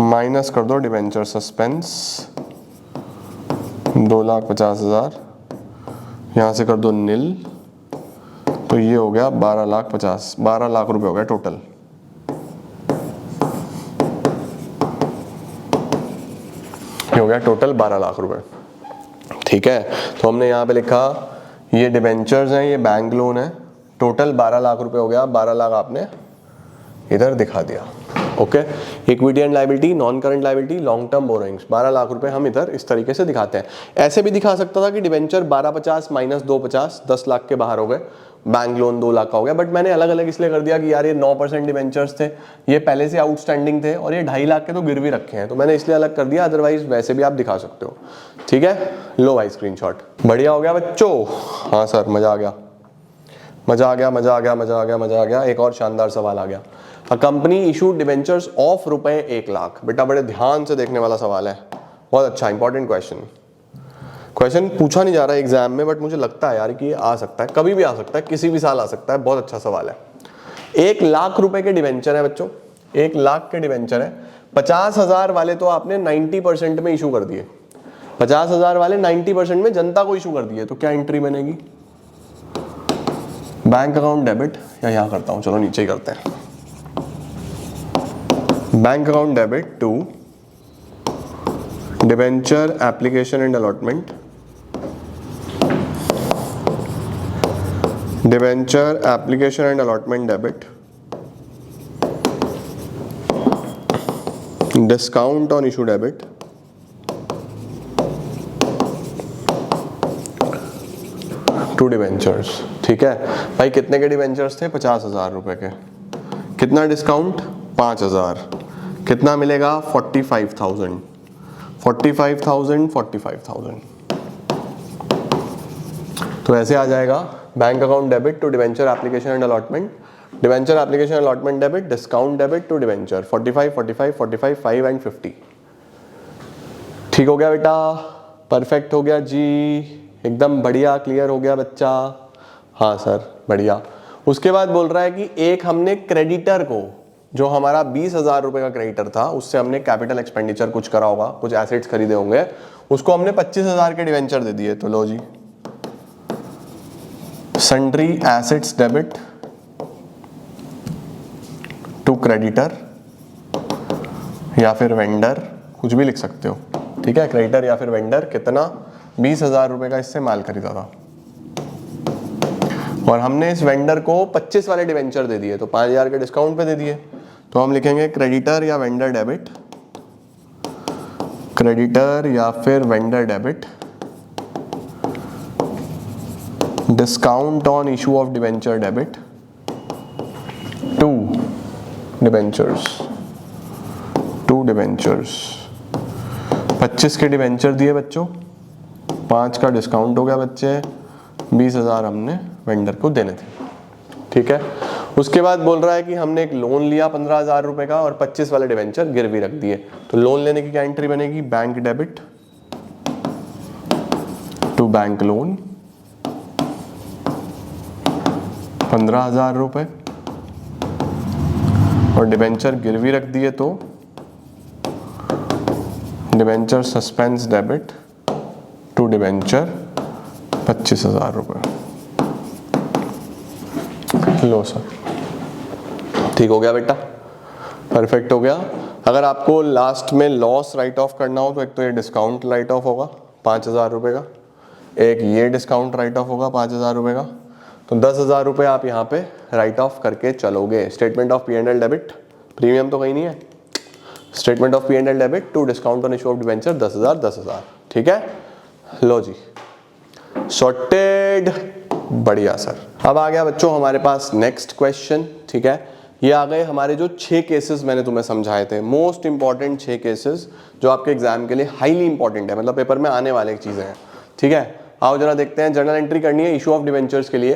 माइनस कर दो डिवेंचर सस्पेंस 2,50,000, यहाँ से कर दो नील, तो तो ये हो गया 12,50,000, 12 लाख रुपए हो गया टोटल। ये हो गया टोटल 12 लाख रुपए। ठीक है, तो हमने यहाँ पे लिखा ये डिबेंचर्स हैं, ये बैंक लोन है, टोटल 12 लाख रुपए हो गया। 12 लाख आपने इधर दिखा दिया। Okay, equity and liability, non current liability, long term borrowings, 12 lakh रुपए हम इधर इस तरीके से दिखाते हैं। ऐसे भी दिखा सकता था कि डिबेंचर 1250 माइनस 250, 10 लाख के बाहर हो गए, बैंक लोन 2 लाख का हो गया, बट मैंने अलग अलग इसलिए कर दिया कि यार ये 9% डिबेंचर्स थे, ये पहले से आउटस्टैंडिंग थे और ये 2.5 लाख के तो गिरवी रखे हैं, तो मैंने इसलिए अलग कर दिया, अदरवाइज वैसे भी आप दिखा सकते हो। ठीक है, लो भाई स्क्रीनशॉट। बढ़िया हो गया बच्चों। हाँ सर, मजा आ गया, मजा आ गया, मजा आ गया, मजा आ गया, मजा आ गया। एक और शानदार सवाल आ गया। A company issued debentures of रुपए 1 लाख। बेटा बड़े ध्यान से देखने वाला सवाल है, बहुत अच्छा इंपॉर्टेंट क्वेश्चन पूछा नहीं जा रहा है एग्जाम में, बट मुझे लगता है यार कि ये आ सकता है, कभी भी आ सकता है, किसी भी साल आ सकता है। बहुत अच्छा सवाल है। 1 लाख रुपए के डिबेंचर है बच्चों, 1 लाख के डिबेंचर है। 50,000 वाले तो आपने 90% में इशू कर दिए, 50,000 वाले 90% में जनता को इशू कर दिए, तो क्या एंट्री बनेगी? बैंक अकाउंट डेबिट, या यहां करता हूं, चलो नीचे ही करते हैं। Bank account debit to debenture application and allotment, debenture application and allotment debit, discount on issue debit, to debentures. ठीक है भाई, कितने के डिबेंचर्स थे? 50,000 रुपए के। कितना डिस्काउंट? 5,000। कितना मिलेगा? 45,000, 45,000, 45,000। तो ऐसे आ जाएगा bank account debit to debenture application and allotment, debenture application allotment debit, discount debit to debenture, 45, 45, 45, 5 and 50। ठीक हो गया बेटा, परफेक्ट हो गया जी, एकदम बढ़िया, क्लियर हो गया बच्चा। हाँ सर, बढ़िया। उसके बाद बोल रहा है कि एक हमने क्रेडिटर को, जो हमारा 20,000 रुपए का क्रेडिटर था, उससे हमने कैपिटल एक्सपेंडिचर कुछ करा होगा, कुछ एसेट्स खरीदे होंगे, उसको हमने 25,000 के डिवेंचर दे दिए। तो लो जी, sundry assets debit to creditor, या फिर वेंडर, कुछ भी लिख सकते हो। ठीक है, क्रेडिटर या फिर वेंडर, कितना? 20,000 रुपए का इससे माल खरीदा था, और हमने इस वेंडर को 25 वाले डिवेंचर दे दिए, तो 5,000 के डिस्काउंट पे दे दिए। तो हम लिखेंगे क्रेडिटर या वेंडर डेबिट, क्रेडिटर या फिर vendor debit, discount on issue of debenture debit to debentures, to debentures. 25 के डिवेंचर दिए बच्चों, 5 का डिस्काउंट हो गया बच्चे, 20,000 हमने वेंडर को देने थे। ठीक है, उसके बाद बोल रहा है कि हमने एक लोन लिया 15,000 रुपए का और 25 वाले डिवेंचर गिरवी रख दिए। तो लोन लेने की क्या एंट्री बनेगी? Bank debit to bank loan, 15,000 रुपए, और डिवेंचर गिरवी रख दिए तो debenture suspense debit to debenture 25,000 रुपए। लो सर, ठीक हो गया बेटा, परफेक्ट हो गया। अगर आपको लास्ट में लॉस राइट ऑफ करना हो तो एक तो ये डिस्काउंट राइट ऑफ होगा 5,000 रुपए का, एक ये डिस्काउंट राइट ऑफ होगा 5,000 रुपए का, तो 10,000 रुपए आप यहाँ पे राइट ऑफ करके चलोगे। Statement of P&L debit, premium तो कहीं नहीं है, statement of P&L debit to discount on issue of debenture 10,000, 10,000। ठीक है, लो जी, सॉर्टेड, बढ़िया सर। अब आ गया बच्चों हमारे पास नेक्स्ट क्वेश्चन। ठीक है, ये आ गए हमारे जो 6 केसेस मैंने तुम्हें समझाए थे, मोस्ट इंपॉर्टेंट 6 केसेस जो आपके एग्जाम के लिए हाईली इंपॉर्टेंट है, मतलब पेपर में आने वाले चीजें हैं। ठीक है, आओ जरा देखते हैं। जर्नल एंट्री करनी है इशू ऑफ डिवेंचर्स के लिए,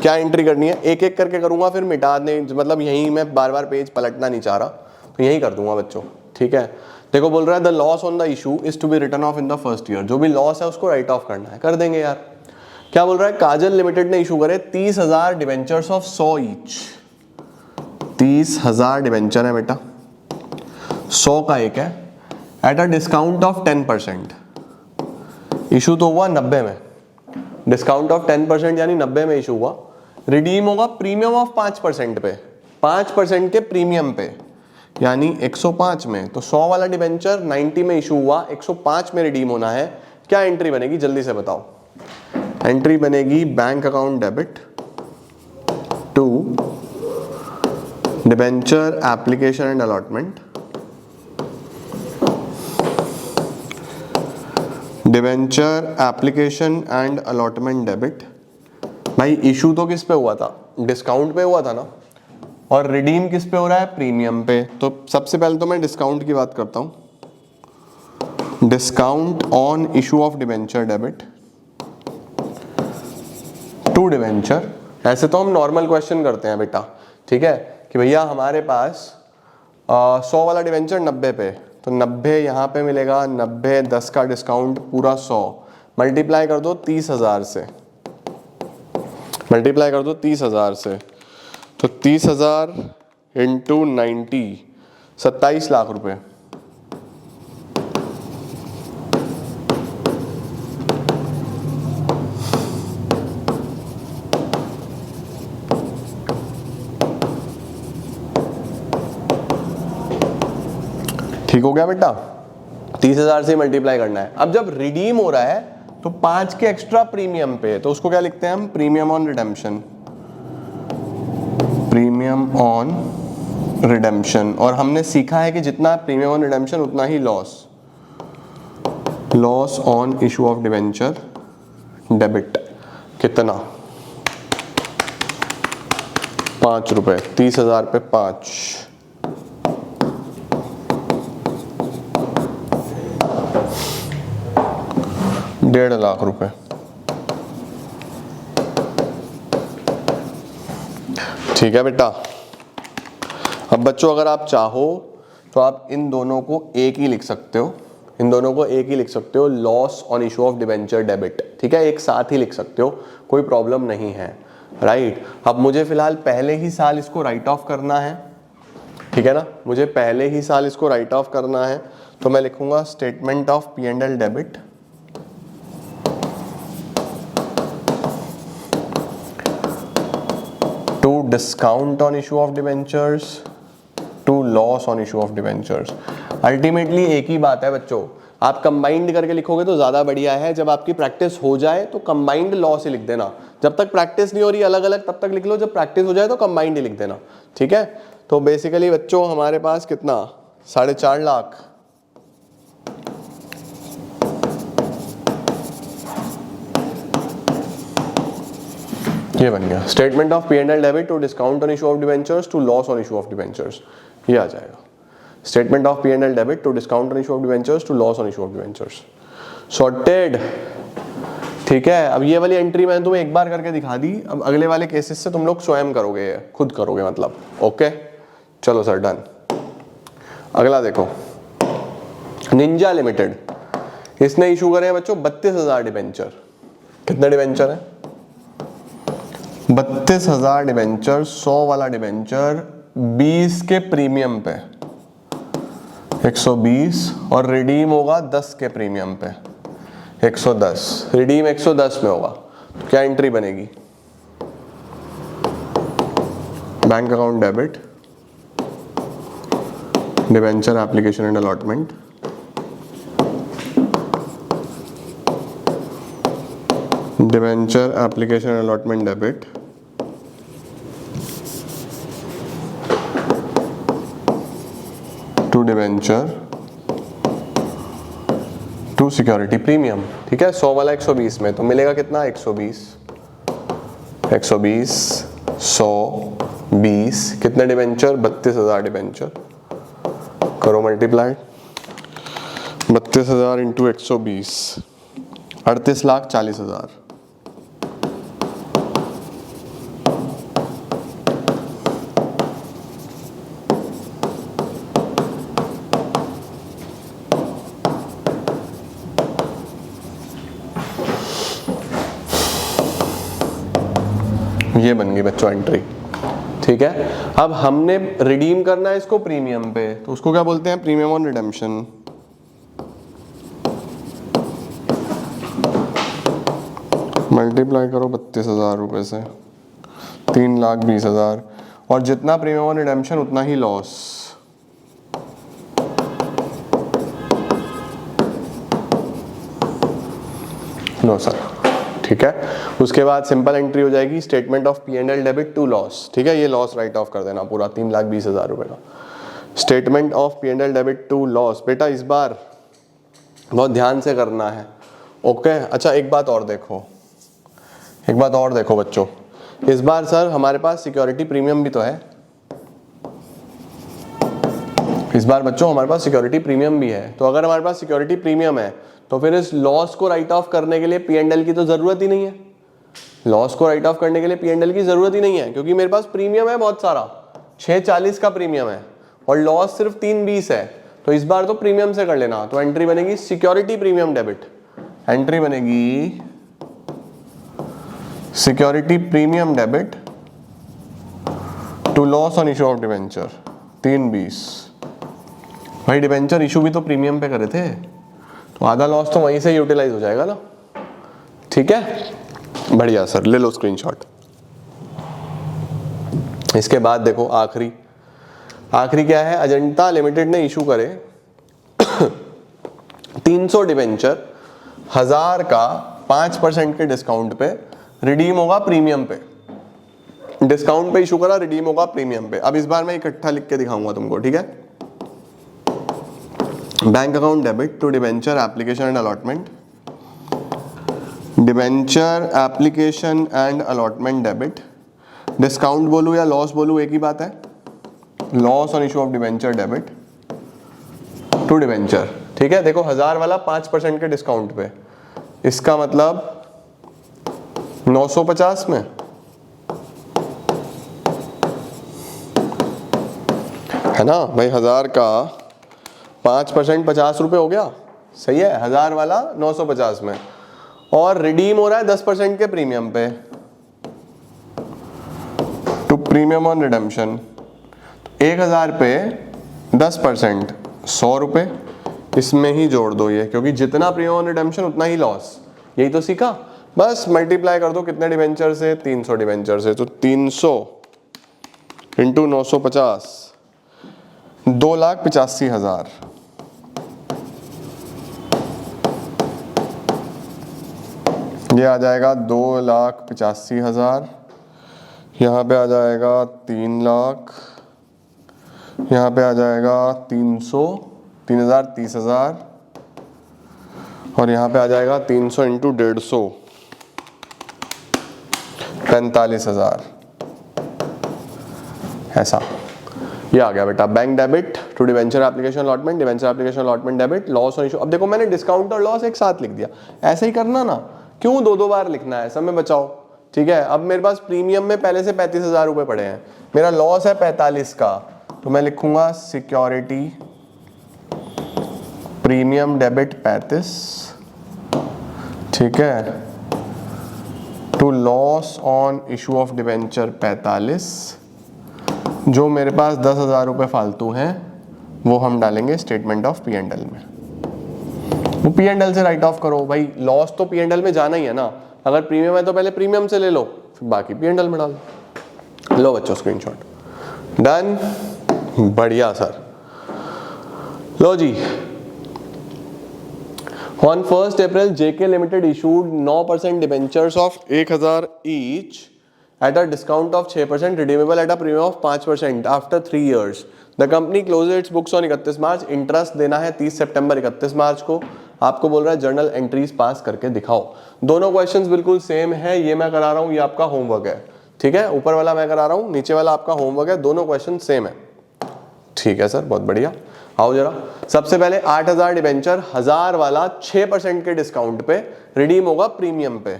क्या एंट्री करनी है? एक एक करके करूंगा, फिर मिटा दे, मतलब यहीं मैं बार बार पेज पलटना नहीं चाह रहा, तो यहीं कर दूंगा बच्चों। ठीक है, देखो बोल रहा है the loss on the issue is to be written off in the first year. जो भी लॉस है उसको राइट ऑफ करना है, कर देंगे यार। क्या बोल रहा है? काजल लिमिटेड ने इशू करे 30,000 डिवेंचर्स ऑफ 100 ईच। 30,000 डिवेंचर है बेटा, 100 का एक है, eight a discount of 10%। Issue तो हुआ 90 में, डिस्काउंट ऑफ 10% यानी 90 में इशू हुआ, रिडीम होगा प्रीमियम ऑफ 5% पे, 5% के प्रीमियम पे, यानी 105 में। तो 100 वाला डिबेंचर 90 में इशू हुआ, 105 में रिडीम होना है। क्या एंट्री बनेगी जल्दी से बताओ। एंट्री बनेगी bank account debit to debenture application and allotment, debenture application and allotment debit. भाई इशू तो किस पे हुआ था, डिस्काउंट पे हुआ था ना, और रिडीम किस पे हो रहा है, प्रीमियम पे। तो सबसे पहले तो मैं डिस्काउंट की बात करता हूं। Discount on issue of debenture debit to debenture. ऐसे तो हम नॉर्मल क्वेश्चन करते हैं बेटा, ठीक है, कि भैया हमारे पास 100 वाला डिबेंचर 90 पे, तो 90 यहाँ पे मिलेगा, 90 10 का डिस्काउंट पूरा 100, मल्टीप्लाई कर दो 30,000 से, मल्टीप्लाई कर दो 30,000 से, तो 30,000 इंटू 90, 27 लाख रुपए। ठीक हो गया बेटा, 30,000 से मल्टीप्लाई करना है। अब जब रिडीम हो रहा है तो 5 के एक्स्ट्रा प्रीमियम पे, तो उसको क्या लिखते हैं हम, premium on redemption, premium on redemption. और हमने सीखा है कि जितना प्रीमियम ऑन रिडेम्पशन उतना ही loss, loss on issue of debenture debit. कितना, 5 रुपए, 30,000 पे 5, 1.5 लाख रुपए। ठीक है बेटा। अब बच्चों अगर आप चाहो तो आप इन दोनों को एक ही लिख सकते हो, इन दोनों को एक ही लिख सकते हो, loss on issue of debenture debit, ठीक है, एक साथ ही लिख सकते हो, कोई प्रॉब्लम नहीं है, राइट। अब मुझे फिलहाल पहले ही साल इसको राइट ऑफ करना है, ठीक है ना, मुझे पहले ही साल इसको राइट ऑफ करना है, तो मैं लिखूंगा statement of P&L debit to discount on issue of debentures to loss on issue of debentures. Ultimately एक ही बात है बच्चों, आप कंबाइंड करके लिखोगे तो ज़्यादा बढ़िया है। जब आपकी प्रैक्टिस हो जाए तो कंबाइंड लॉ से लिख देना, जब तक प्रैक्टिस नहीं हो रही अलग अलग तब तक लिख लो, जब प्रैक्टिस हो जाए तो कंबाइंड ही लिख देना, ठीक है। तो बेसिकली बच्चों हमारे पास कितना, 4.5 लाख, ये बन गया statement of P&L debit to discount on issue of debentures to loss on issue of debentures, ये आ जाएगा statement of P&L debit to discount on issue of debentures to loss on issue of debentures. Sorted, ठीक है। अब ये वाली एंट्री मैंने तुम्हें एक बार करके दिखा दी, अब अगले वाले केसेस से तुम लोग स्वयं करोगे, खुद करोगे मतलब, ओके। चलो सर डन। अगला देखो, निंजा लिमिटेड, इसने इशू करे हैं बच्चों 32,000 डिबेंचर। कितने डिबेंचर है, 32,000 डिबेंचर, 100 वाला डिबेंचर 20 के प्रीमियम पे 120, और रिडीम होगा 10 के प्रीमियम पे 110, रिडीम 110 में होगा। तो क्या एंट्री बनेगी, bank account debit, debenture application and allotment, debenture application and allotment debit to debenture to security premium, ठीक है। 100 वाला 120 में, तो मिलेगा कितना, 120, 120, 100, 20, कितने डिबेंचर, 32,000 डिबेंचर, करो मल्टीप्लाई, 32,000 इंटू 120, 38,40,000। ये बन गई बच्चों एंट्री, ठीक है। अब हमने रिडीम करना है इसको प्रीमियम पे, तो उसको क्या बोलते हैं, प्रीमियम ऑन रिडेम्पशन। मल्टीप्लाई करो 32,000 रुपए से, 3,20,000 और जितना प्रीमियम ऑन रिडेम्पशन उतना ही लॉस। नो सर, ठीक है। उसके बाद सिंपल एंट्री हो जाएगी statement of P&L debit to loss, ठीक है। ये लॉस राइट ऑफ कर देना पूरा 3,20,000 रुपए का। Statement of P&L debit to loss, बेटा इस बार बहुत ध्यान से करना है, ओके। अच्छा एक बात और देखो बच्चों, इस बार सर हमारे पास सिक्योरिटी प्रीमियम भी तो है। इस बार बच्चों हमारे पास सिक्योरिटी प्रीमियम भी है, तो अगर हमारे पास सिक्योरिटी प्रीमियम है तो फिर इस लॉस को राइट ऑफ करने के लिए P&L की तो जरूरत ही नहीं है। लॉस को राइट ऑफ करने के लिए P&L की जरूरत ही नहीं है, क्योंकि मेरे पास प्रीमियम है बहुत सारा, 640 का प्रीमियम है और लॉस सिर्फ 320 है। तो इस बार तो प्रीमियम से कर लेना। तो एंट्री बनेगी सिक्योरिटी प्रीमियम डेबिट, एंट्री बनेगी security premium debit to loss on issue of debenture 320। भाई डिवेंचर इशू भी तो प्रीमियम पे करे थे, तो आधा लॉस तो वहीं से यूटिलाइज हो जाएगा ना, ठीक है। बढ़िया सर, ले लो स्क्रीनशॉट। इसके बाद देखो आखिरी क्या है, अजंता लिमिटेड ने इशू करे 300 डिवेंचर 1000 का 5% के डिस्काउंट पे, रिडीम होगा प्रीमियम पे। डिस्काउंट पे इशू करा, रिडीम होगा प्रीमियम पे। अब इस बार मैं इकट्ठा लिख के दिखाऊंगा तुमको, ठीक है। Bank account debit to debenture application and allotment, debenture application and allotment debit. Discount बोलूं या लॉस बोलूं एक ही बात है, loss on issue of debenture debit to debenture, ठीक है। देखो 1000 वाला 5% के डिस्काउंट पे, इसका मतलब 950 में है ना भाई। 1000 का 5% 50 रुपए हो गया, सही है। 1000 वाला 950 में, और रिडीम हो रहा है 10% के प्रीमियम पे टू प्रीमियम ऑन रिडेम्पशन। 1000 पे 10% 100 रुपए, इसमें ही जोड़ दो ये, क्योंकि जितना प्रीमियम ऑन रिडेम्पशन उतना ही लॉस। यही तो सीखा, बस मल्टीप्लाई कर दो कितने डिवेंचर से, 300 डिवेंचर से। तो 300 इंटू 950 2,85,000। ये आ जाएगा 2,85,000, यहाँ पे आ जाएगा 3 लाख, यहाँ पे आ जाएगा 300, 3,000 30,000, और यहाँ पे आ जाएगा 300 इंटू 150 45,000। ऐसा ये आ गया बेटा bank debit to debenture application allotment, debenture application allotment debit, loss on issue. अब देखो मैंने डिस्काउंट और लॉस एक साथ लिख दिया, ऐसे ही करना ना, क्यों दो बार लिखना है, समय बचाओ, ठीक है। अब मेरे पास प्रीमियम में पहले से 35,000 रुपए पड़े हैं, मेरा लॉस है 45 का, तो मैं लिखूंगा सिक्योरिटी प्रीमियम डेबिट 35, ठीक है, to loss on issue of debenture 45। जो मेरे पास 10,000 रुपए फालतू हैं वो हम डालेंगे स्टेटमेंट ऑफ P&L में। वो P&L से राइट ऑफ करो भाई, लॉस तो P&L में जाना ही है ना। अगर प्रीमियम है तो पहले प्रीमियम से ले लो, फिर बाकी P&L में डाल दो। लो बच्चों स्क्रीनशॉट, डन, बढ़िया सर। लो जी, On 1st April, JK Limited issued 9% debentures of 1,000 each at a discount of 6%, redeemable at a premium of 5% after 3 years. The company closes its books on 31 March. Interest देना है 30 सितंबर 31 मार्च को। आपको बोल रहा है जर्नल एंट्रीज पास करके दिखाओ। दोनों क्वेश्चंस बिल्कुल सेम है, ये मैं करा रहा हूँ, ये आपका होमवर्क है, ठीक है। ऊपर वाला मैं करा रहा हूँ, नीचे वाला आपका होमवर्क है, दोनों क्वेश्चन सेम है, ठीक है सर, बहुत बढ़िया। आओ जरा, सबसे पहले 8,000 डिवेंचर 1000 वाला 6% के डिस्काउंट पे रिडीम होगा प्रीमियम पे।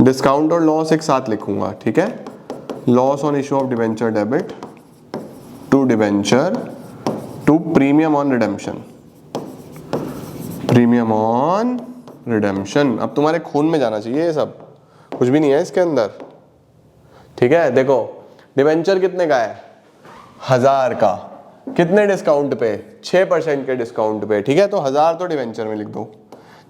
डिस्काउंट और लॉस एक साथ लिखूंगा, ठीक है। Loss on issue of debenture debit to debenture to premium on redemption, premium on redemption. अब तुम्हारे खून में जाना चाहिए ये सब, कुछ भी नहीं है इसके अंदर, ठीक है। देखो डिवेंचर कितने का है? 1000 का। कितने डिस्काउंट पे? 6% के डिस्काउंट पे। ठीक है, तो 1000 तो डिवेंचर में लिख दो,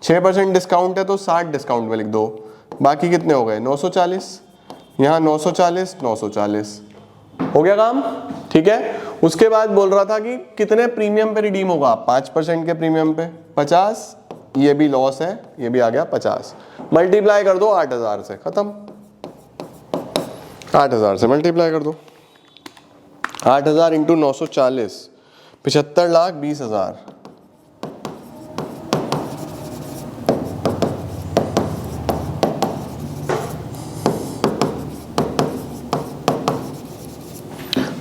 6% डिस्काउंट है तो 60 डिस्काउंट में लिख दो। बाकी कितने हो गए? 940, यहाँ 940, 940 हो गया काम। ठीक है, उसके बाद बोल रहा था कि कितने प्रीमियम पे रिडीम होगा? 5% के प्रीमियम पे 50, ये भी लॉस है, ये भी आ गया 50। मल्टीप्लाई कर दो 8000 से, खत्म। 8000 से मल्टीप्लाई कर दो, 8000 इंटू 940, 75,20,000।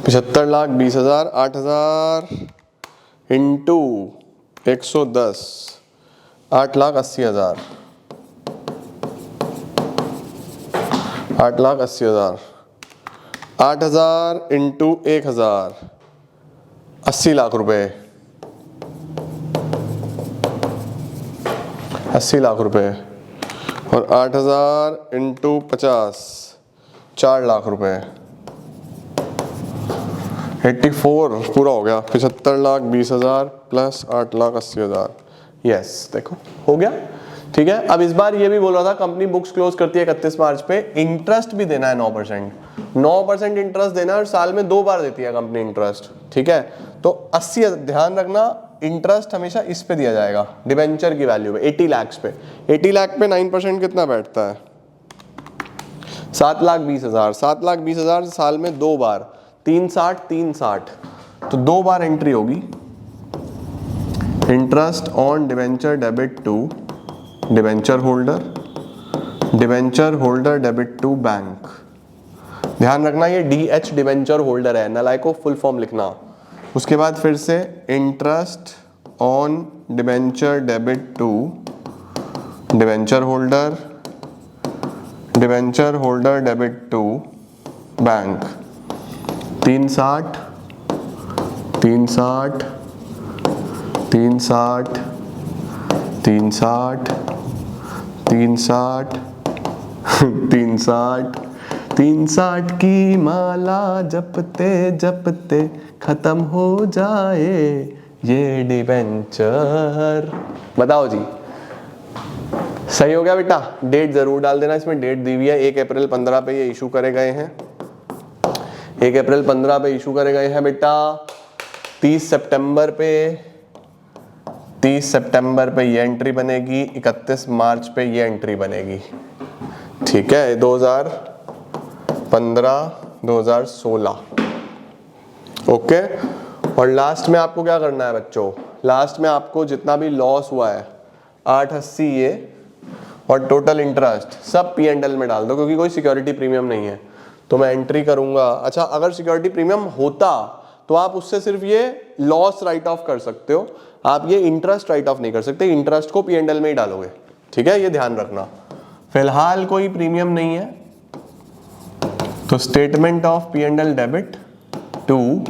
$75,20,000, 8000 इंटू 110, 8,80,000, 8,80,000, 8000 इंटू 1000, 80 लाख रुपए, 80 लाख रुपए। और 8000 इंटू 50, 4 लाख रुपए, 84 पूरा हो गया। 75,20,000 प्लस 8,80,000। यस, देखो हो गया। ठीक है, अब इस बार ये भी बोल रहा था कंपनी बुक्स क्लोज करती है 31 मार्च पे, इंटरेस्ट भी देना है 9% इंटरेस्ट देना है, और साल में 2 बार देती है कंपनी इंटरेस्ट। ठीक है, तो 80, ध्यान रखना इंटरेस्ट हमेशा इस पे दिया जाएगा, डिबेंचर की वैल्यू पे, 80 लाख पे। 80 लाख पे 9% कितना बैठता है? 7,20,000। 7,20,000 साल में 2 बार, 360 360, तो 2 बार एंट्री होगी। Interest on debenture debit to debenture holder, debenture holder debit to bank. ध्यान रखना ये DH डिबेंचर होल्डर है, नालायको फुल फॉर्म लिखना। उसके बाद फिर से interest on debenture debit to debenture holder, debenture holder debit to bank. 360 360 360 360 360 360 360 की माला जपते जपते खत्म हो जाए ये डिबेंचर। बताओ जी, सही हो गया बेटा? डेट जरूर डाल देना, इसमें डेट दी हुई है 1 अप्रैल 15 पे ये इशू करे गए हैं। 1 अप्रैल 15 पे इशू करे गए हैं बेटा। 30 सितंबर पे ये एंट्री बनेगी, 31 मार्च पे ये एंट्री बनेगी। ठीक है, 2015 2016। ओके, और लास्ट में आपको क्या करना है बच्चों? लास्ट में आपको जितना भी लॉस हुआ है 880 ये और टोटल इंटरेस्ट सब P&L में डाल दो, क्योंकि कोई सिक्योरिटी प्रीमियम नहीं है तो मैं एंट्री करूंगा। अच्छा, अगर सिक्योरिटी प्रीमियम होता तो आप उससे सिर्फ ये लॉस राइट ऑफ कर सकते हो, आप ये इंटरेस्ट राइट ऑफ नहीं कर सकते, इंटरेस्ट को P&L में ही डालोगे। ठीक है, ये ध्यान रखना। फिलहाल कोई प्रीमियम नहीं है तो statement of P&L debit to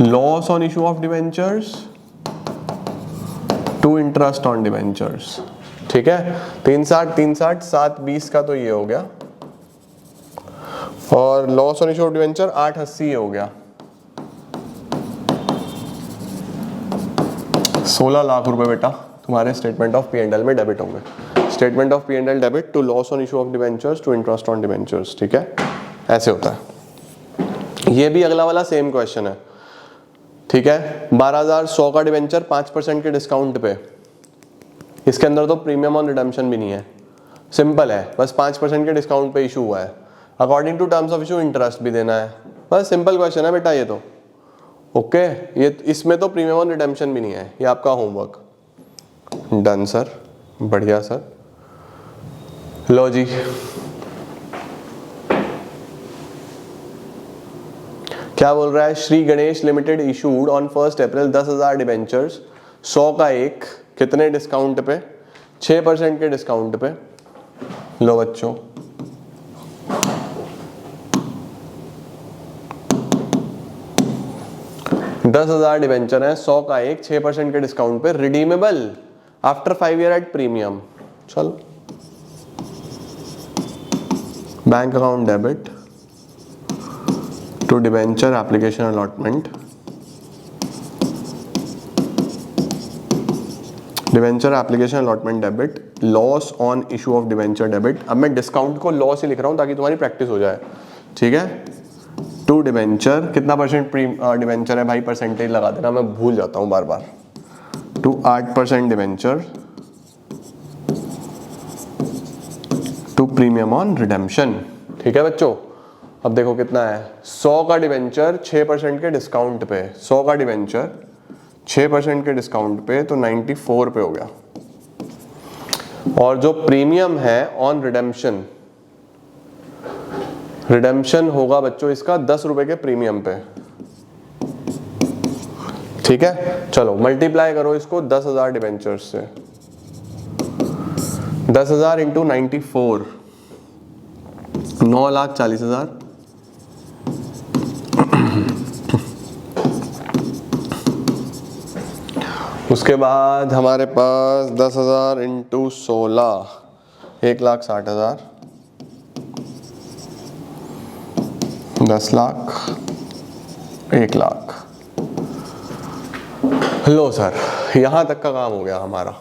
loss on issue of debentures to interest on debentures. ठीक है, 360 360 720 का तो ये हो गया, और loss on issue of debenture 880 हो गया। 16 लाख रुपए बेटा तुम्हारे स्टेटमेंट ऑफ P&L में डेबिट होंगे। Statement of P&L debit to loss on issue of debentures to interest on debentures. ठीक है, ऐसे होता है। ये भी अगला वाला सेम क्वेश्चन है। ठीक है, 12,100 का डिवेंचर 5% के डिस्काउंट पे, इसके अंदर तो प्रीमियम ऑन रिडेम्पशन भी नहीं है, सिंपल है, बस 5% के डिस्काउंट पे इशू हुआ है। According to terms of issue interest भी देना है, बस सिंपल क्वेश्चन है बेटा ये तो। ओके, ये इसमें तो प्रीमियम ऑन रिडेम्पशन भी नहीं है, ये आपका होमवर्क। डन सर, बढ़िया सर। लो जी, क्या बोल रहा है? Shri Ganesh limited issued on 1 April 10,000 debentures, 100 का एक, कितने डिस्काउंट पे? 6% के डिस्काउंट पे। लो बच्चों, $10,000 डिबेंचर है, 100 का एक, 6% के डिस्काउंट पे, redeemable after 5 year at premium. चलो, bank account debit to debenture application allotment, debenture application allotment debit, loss on issue of debenture debit. अब मैं डिस्काउंट को लॉस ही लिख रहा हूं ताकि तुम्हारी प्रैक्टिस हो जाए, ठीक है। टू डिबेंचर, कितना परसेंट डिबेंचर है भाई, परसेंटेज लगा देना, मैं भूल जाता हूं बार बार। To 8% debenture to premium on redemption, ठीक है बच्चों। अब देखो कितना है, 100 का डिबेंचर 6% के डिस्काउंट पे, 100 का डिबेंचर 6% के डिस्काउंट पे तो 94 पे हो गया। और जो प्रीमियम है ऑन रिडेम्पशन, रिडेम्पशन होगा बच्चों इसका 10 रुपए के प्रीमियम पे, ठीक है। चलो मल्टीप्लाई करो इसको 10,000 डिबेंचर्स से, 10,000 इंटू 94, 9,40,000। उसके बाद हमारे पास 10,000 इंटू 16, 1,60,000, 10 लाख, 1 लाख। लो सर, यहां तक का काम हो गया हमारा।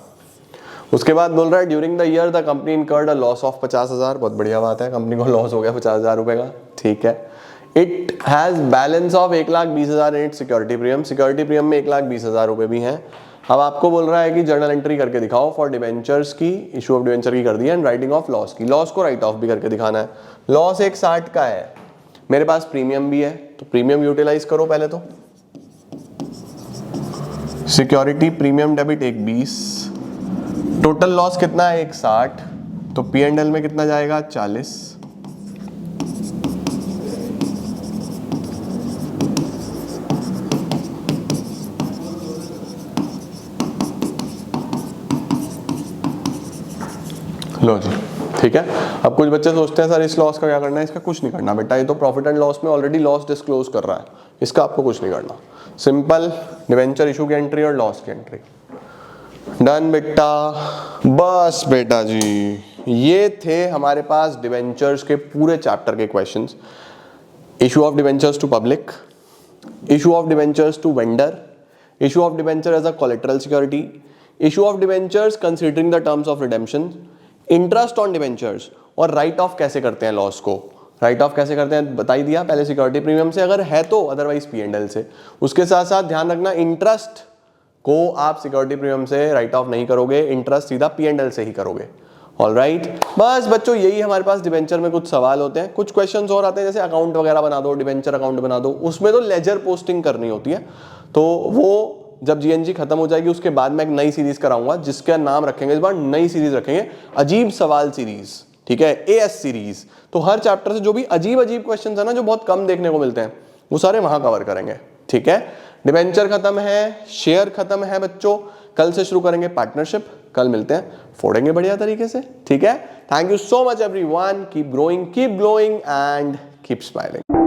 उसके बाद बोल रहा है during the year the company incurred a loss of 50,000, बहुत बढ़िया बात है, कंपनी को लॉस हो गया 50,000 रुपए का, ठीक है। It has balance of 1,20,000 in it security premium, security premium में 1,20,000 रुपए भी हैं। अब आपको बोल रहा है कि जर्नल एंट्री करके दिखाओ फॉर डिबेंचर्स की, इशू ऑफ डिबेंचर की कर दी है, एंड राइटिंग ऑफ लॉस की, लॉस को राइट ऑफ भी करके दिखाना है। लॉस 1,60 का है, मेरे पास प्रीमियम भी है, तो प्रीमियम यूटिलाइज करो पहले तो। Security premium debit 1,20, total loss कितना है 1,60, तो P&L में कितना जाएगा 40। लो जी, ठीक है। अब कुछ बच्चे सोचते हैं सर इस लॉस का क्या करना है, इसका कुछ नहीं करना बेटा, ये तो प्रॉफिट एंड लॉस में ऑलरेडी लॉस डिस्क्लोज कर रहा है, इसका आपको कुछ नहीं करना। सिंपल डिवेंचर इशू की एंट्री और लॉस की एंट्री, डन बेटा। बस बेटा जी, ये थे हमारे पास डिवेंचर्स के पूरे चैप्टर के questions. Issue of debentures to public, issue of debentures to vendor, issue of debenture as a collateral security, issue of debentures considering the terms of redemption, interest on debentures, और राइट ऑफ कैसे करते हैं लॉस को, राइट ऑफ कैसे करते हैं बता ही दिया, पहले सिक्योरिटी प्रीमियम से अगर है तो, अदरवाइज P&L से। उसके साथ साथ ध्यान रखना इंटरेस्ट को आप सिक्योरिटी प्रीमियम से राइट ऑफ नहीं करोगे, इंटरेस्ट सीधा P&L से ही करोगे। ऑलराइट, बस बच्चों यही हमारे पास डिबेंचर में कुछ सवाल होते हैं, कुछ क्वेश्चंस और आते हैं जैसे अकाउंट वगैरह बना दो, डिबेंचर अकाउंट बना दो, उसमें तो लेजर पोस्टिंग करनी होती है, तो वो जब GNG खत्म हो जाएगी उसके बाद मैं एक नई सीरीज कराऊंगा जिसका नाम रखेंगे, इस बार नई सीरीज रखेंगे अजीब सवाल सीरीज, ठीक है, AS सीरीज। तो हर चैप्टर से जो भी अजीब अजीब क्वेश्चंस है ना, जो बहुत कम देखने को मिलते हैं, वो सारे वहां कवर करेंगे, ठीक है। डिबेंचर खत्म है, शेयर खत्म है बच्चों, कल से शुरू करेंगे पार्टनरशिप, कल मिलते हैं, फोड़ेंगे बढ़िया तरीके से, ठीक है। Thank you so much everyone, keep growing, keep glowing and keep smiling.